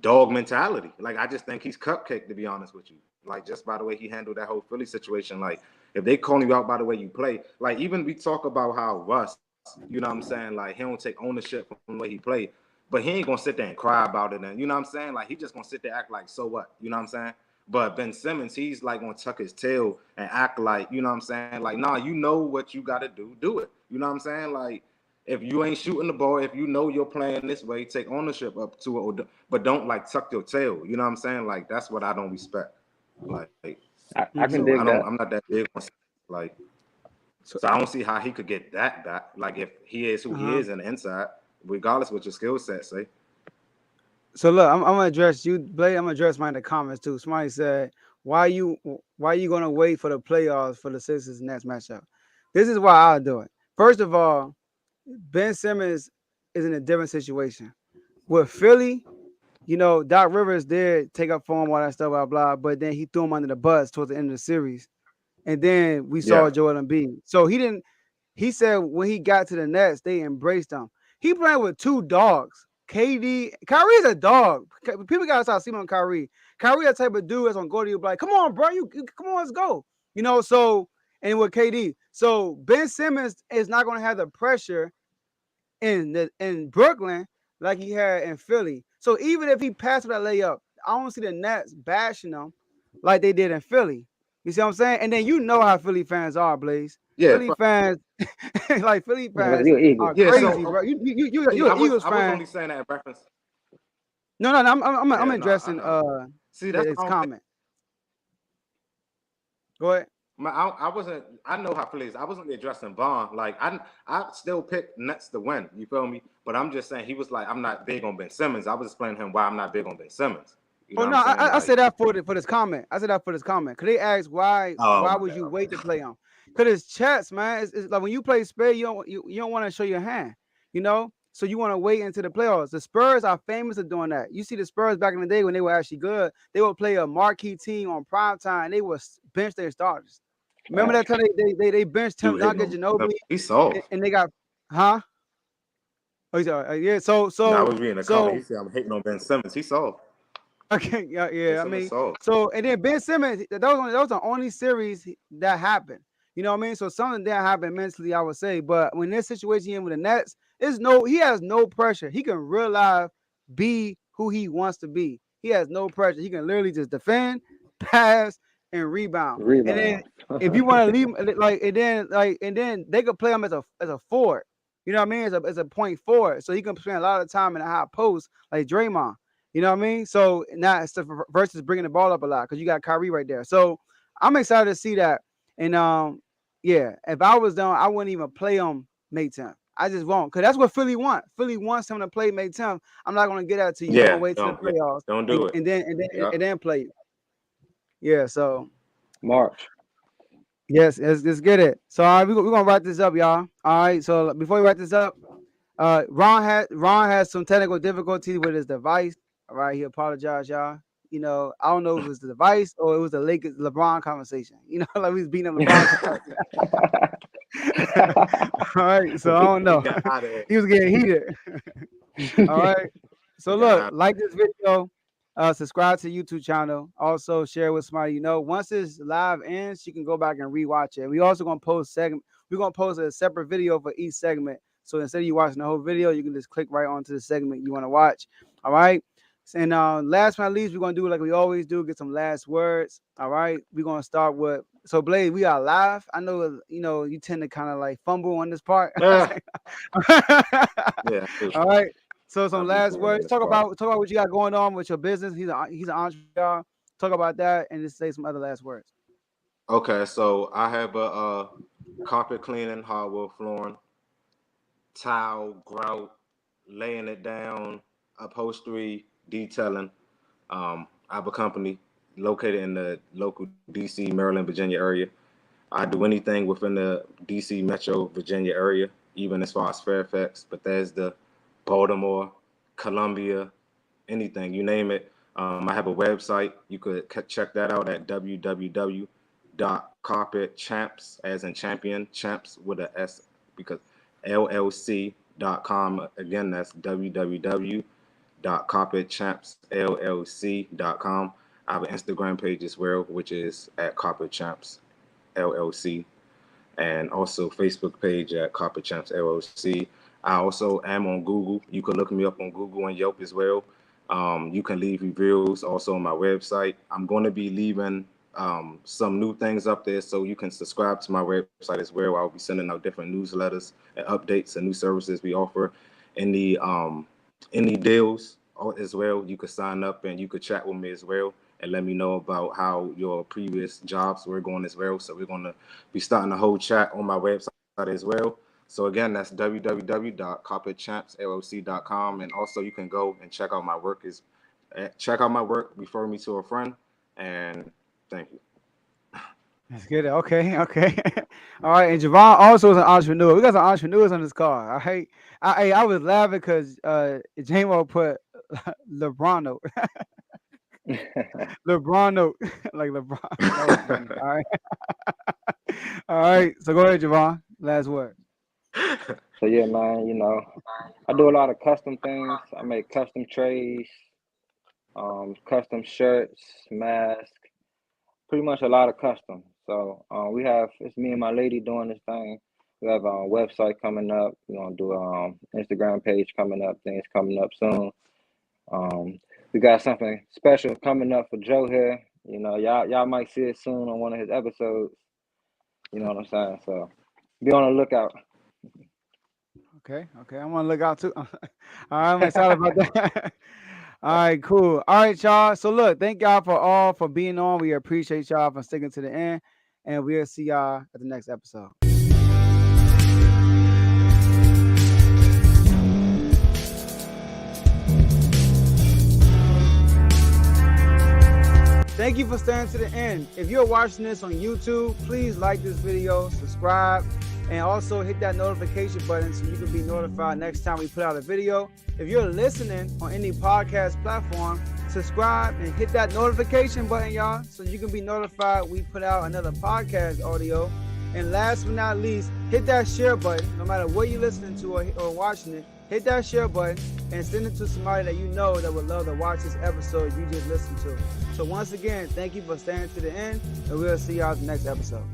dog mentality. Like I just think he's cupcake, to be honest with you. Like just by the way he handled that whole Philly situation. Like if they call you out by the way you play, like even we talk about how Russ, you know what I'm saying, like he don't take ownership from the way he played. But he ain't gonna sit there and cry about it, and you know what I'm saying? Like he just gonna sit there act like so what, you know what I'm saying? But Ben Simmons, he's like gonna tuck his tail and act like, you know what I'm saying? Like, nah, you know what you gotta do it. You know what I'm saying? Like, if you ain't shooting the ball, if you know you're playing this way, take ownership up to it, but don't like tuck your tail. You know what I'm saying? Like that's what I don't respect. Like I can dig that. I'm not that big on like. So I don't see how he could get that back. Like if he is who he is in the inside, regardless what your skill set say. So look, I'm gonna address you, Blade. I'm gonna address mine in the comments too. Somebody said, why you gonna wait for the playoffs for the Sixers next matchup? This is why I'll do it. First of all, Ben Simmons is in a different situation. With Philly, you know, Doc Rivers did take up for him, all that stuff, blah, blah, but then he threw him under the bus towards the end of the series. And then we saw Joel Embiid. So he said when he got to the Nets, they embraced him. He playing with two dogs. Kyrie's a dog. People got to stop sleeping on Kyrie. Kyrie that type of dude that's gonna go to you like, come on, bro, come on, let's go. You know, so and with KD. So Ben Simmons is not gonna have the pressure in Brooklyn like he had in Philly. So even if he passed that layup, I don't see the Nets bashing him like they did in Philly. You see what I'm saying? And then you know how Philly fans are, Blaze. Yeah, Philly fans, like Philly fans are crazy, bro. You're an Eagles fan. I was only saying that in reference. No, I'm addressing see that's his comment. Go ahead. I wasn't. I know how Philly is. I wasn't addressing Vaughn. Like I still pick Nets to win. You feel me? But I'm just saying he was like, I'm not big on Ben Simmons. I was explaining him why I'm not big on Ben Simmons. You know I said that for this comment. I said that for this comment. Cause they asked why would you wait to play him? Cause it's chess, man. It's like when you play spade, you don't want to show your hand, you know. So you want to wait into the playoffs. The Spurs are famous for doing that. You see the Spurs back in the day when they were actually good, they would play a marquee team on prime time. They would bench their starters. Remember that time they benched Tim Duncan, Ginobili? He's soft. And they got, huh? Oh, yeah. So I was reading a comment. He said I'm hating on Ben Simmons. He's soft. Okay, yeah. I mean, so and then Ben Simmons, that was the only series that happened. You know what I mean? So something that happened mentally, I would say. But when this situation with the Nets, he has no pressure. He can real life be who he wants to be. He has no pressure. He can literally just defend, pass, and rebound. And then if you want to leave, and then they could play him as a forward. You know what I mean? As a point forward, so he can spend a lot of time in a high post like Draymond. You know what I mean? So now it's versus bringing the ball up a lot because you got Kyrie right there. So I'm excited to see that. And if I was done, I wouldn't even play him May 10th. I just won't, because that's what Philly want. Philly wants him to play May 10th. I'm not gonna get that to you. Yeah, don't wait till the playoffs. Don't do it. And then play it. Yeah. So March. Yes, let's get it. So all right, we're gonna wrap this up, y'all. All right. So before we wrap this up, Ron has some technical difficulties with his device. All right, he apologized, y'all. you know, I don't know if it was the device or it was the Lakers LeBron conversation. You know, like we was beating up LeBron. All right, so I don't know. Got out of it. He was getting heated. All right. So look, like this video, subscribe to the YouTube channel. Also share with somebody you know. Once this live ends, you can go back and rewatch it. We also gonna post we're gonna post a separate video for each segment. So instead of you watching the whole video, you can just click right onto the segment you want to watch. All right. And last but not least, we're gonna do like we always do, get some last words. All right. We're gonna start with Blaze, we are live. I know you know you tend to kind of like fumble on this part. Yeah. All right. So some last words. Talk about what you got going on with your business. He's an entrepreneur. Talk about that and just say some other last words. Okay, so I have a carpet cleaning, hardwood flooring, tile, grout, laying it down, upholstery, detailing. I have a company located in the local DC, Maryland, Virginia area. I do anything within the DC Metro, Virginia area, even as far as Fairfax, Bethesda, Baltimore, Columbia, anything, you name it. I have a website. You could check that out at www.carpetchamps, as in champion, champs with a S, because LLC.com. Again, that's www.carpetchampsllc.com. I have an Instagram page as well, which is at Carpet Champs LLC, and also Facebook page at Carpet Champs LLC. I also am on Google. You can look me up on Google and Yelp as well. You can leave reviews also on my website. I'm going to be leaving some new things up there, so you can subscribe to my website as well. I'll be sending out different newsletters and updates and new services we offer. Any deals as well, you could sign up and you could chat with me as well and let me know about how your previous jobs were going as well. So we're going to be starting a whole chat on my website as well. So again, that's www.carpetchampsllc.com, and also you can go and check out my work. Refer me to a friend, and thank you. That's good. Okay. All right. And Javon also is an entrepreneur. We got some entrepreneurs on this call. All right. I was laughing because J-Mo put Lebron note. LeBron note. Like LeBron. That was funny. All right. All right. So go ahead, Javon. Last word. So yeah, man, you know, I do a lot of custom things. I make custom trays, custom shirts, masks, pretty much a lot of custom. So it's me and my lady doing this thing. We have a website coming up. We're gonna do Instagram page coming up, things coming up soon. We got something special coming up for Joe here. You know, y'all might see it soon on one of his episodes. You know what I'm saying? So be on the lookout. Okay. I'm gonna look out too. All right, I'm excited about that. All right, cool. All right, y'all. So look, thank y'all for being on. We appreciate y'all for sticking to the end, and we'll see y'all at the next episode. Thank you for staying to the end. If you're watching this on YouTube, please like this video, subscribe, and also hit that notification button so you can be notified next time we put out a video. If you're listening on any podcast platform, subscribe and hit that notification button, y'all, so you can be notified we put out another podcast audio. And last but not least, hit that share button. No matter what you're listening to or watching it, hit that share button and send it to somebody that you know that would love to watch this episode you just listened to. So once again, thank you for staying to the end, and we'll see y'all at the next episode.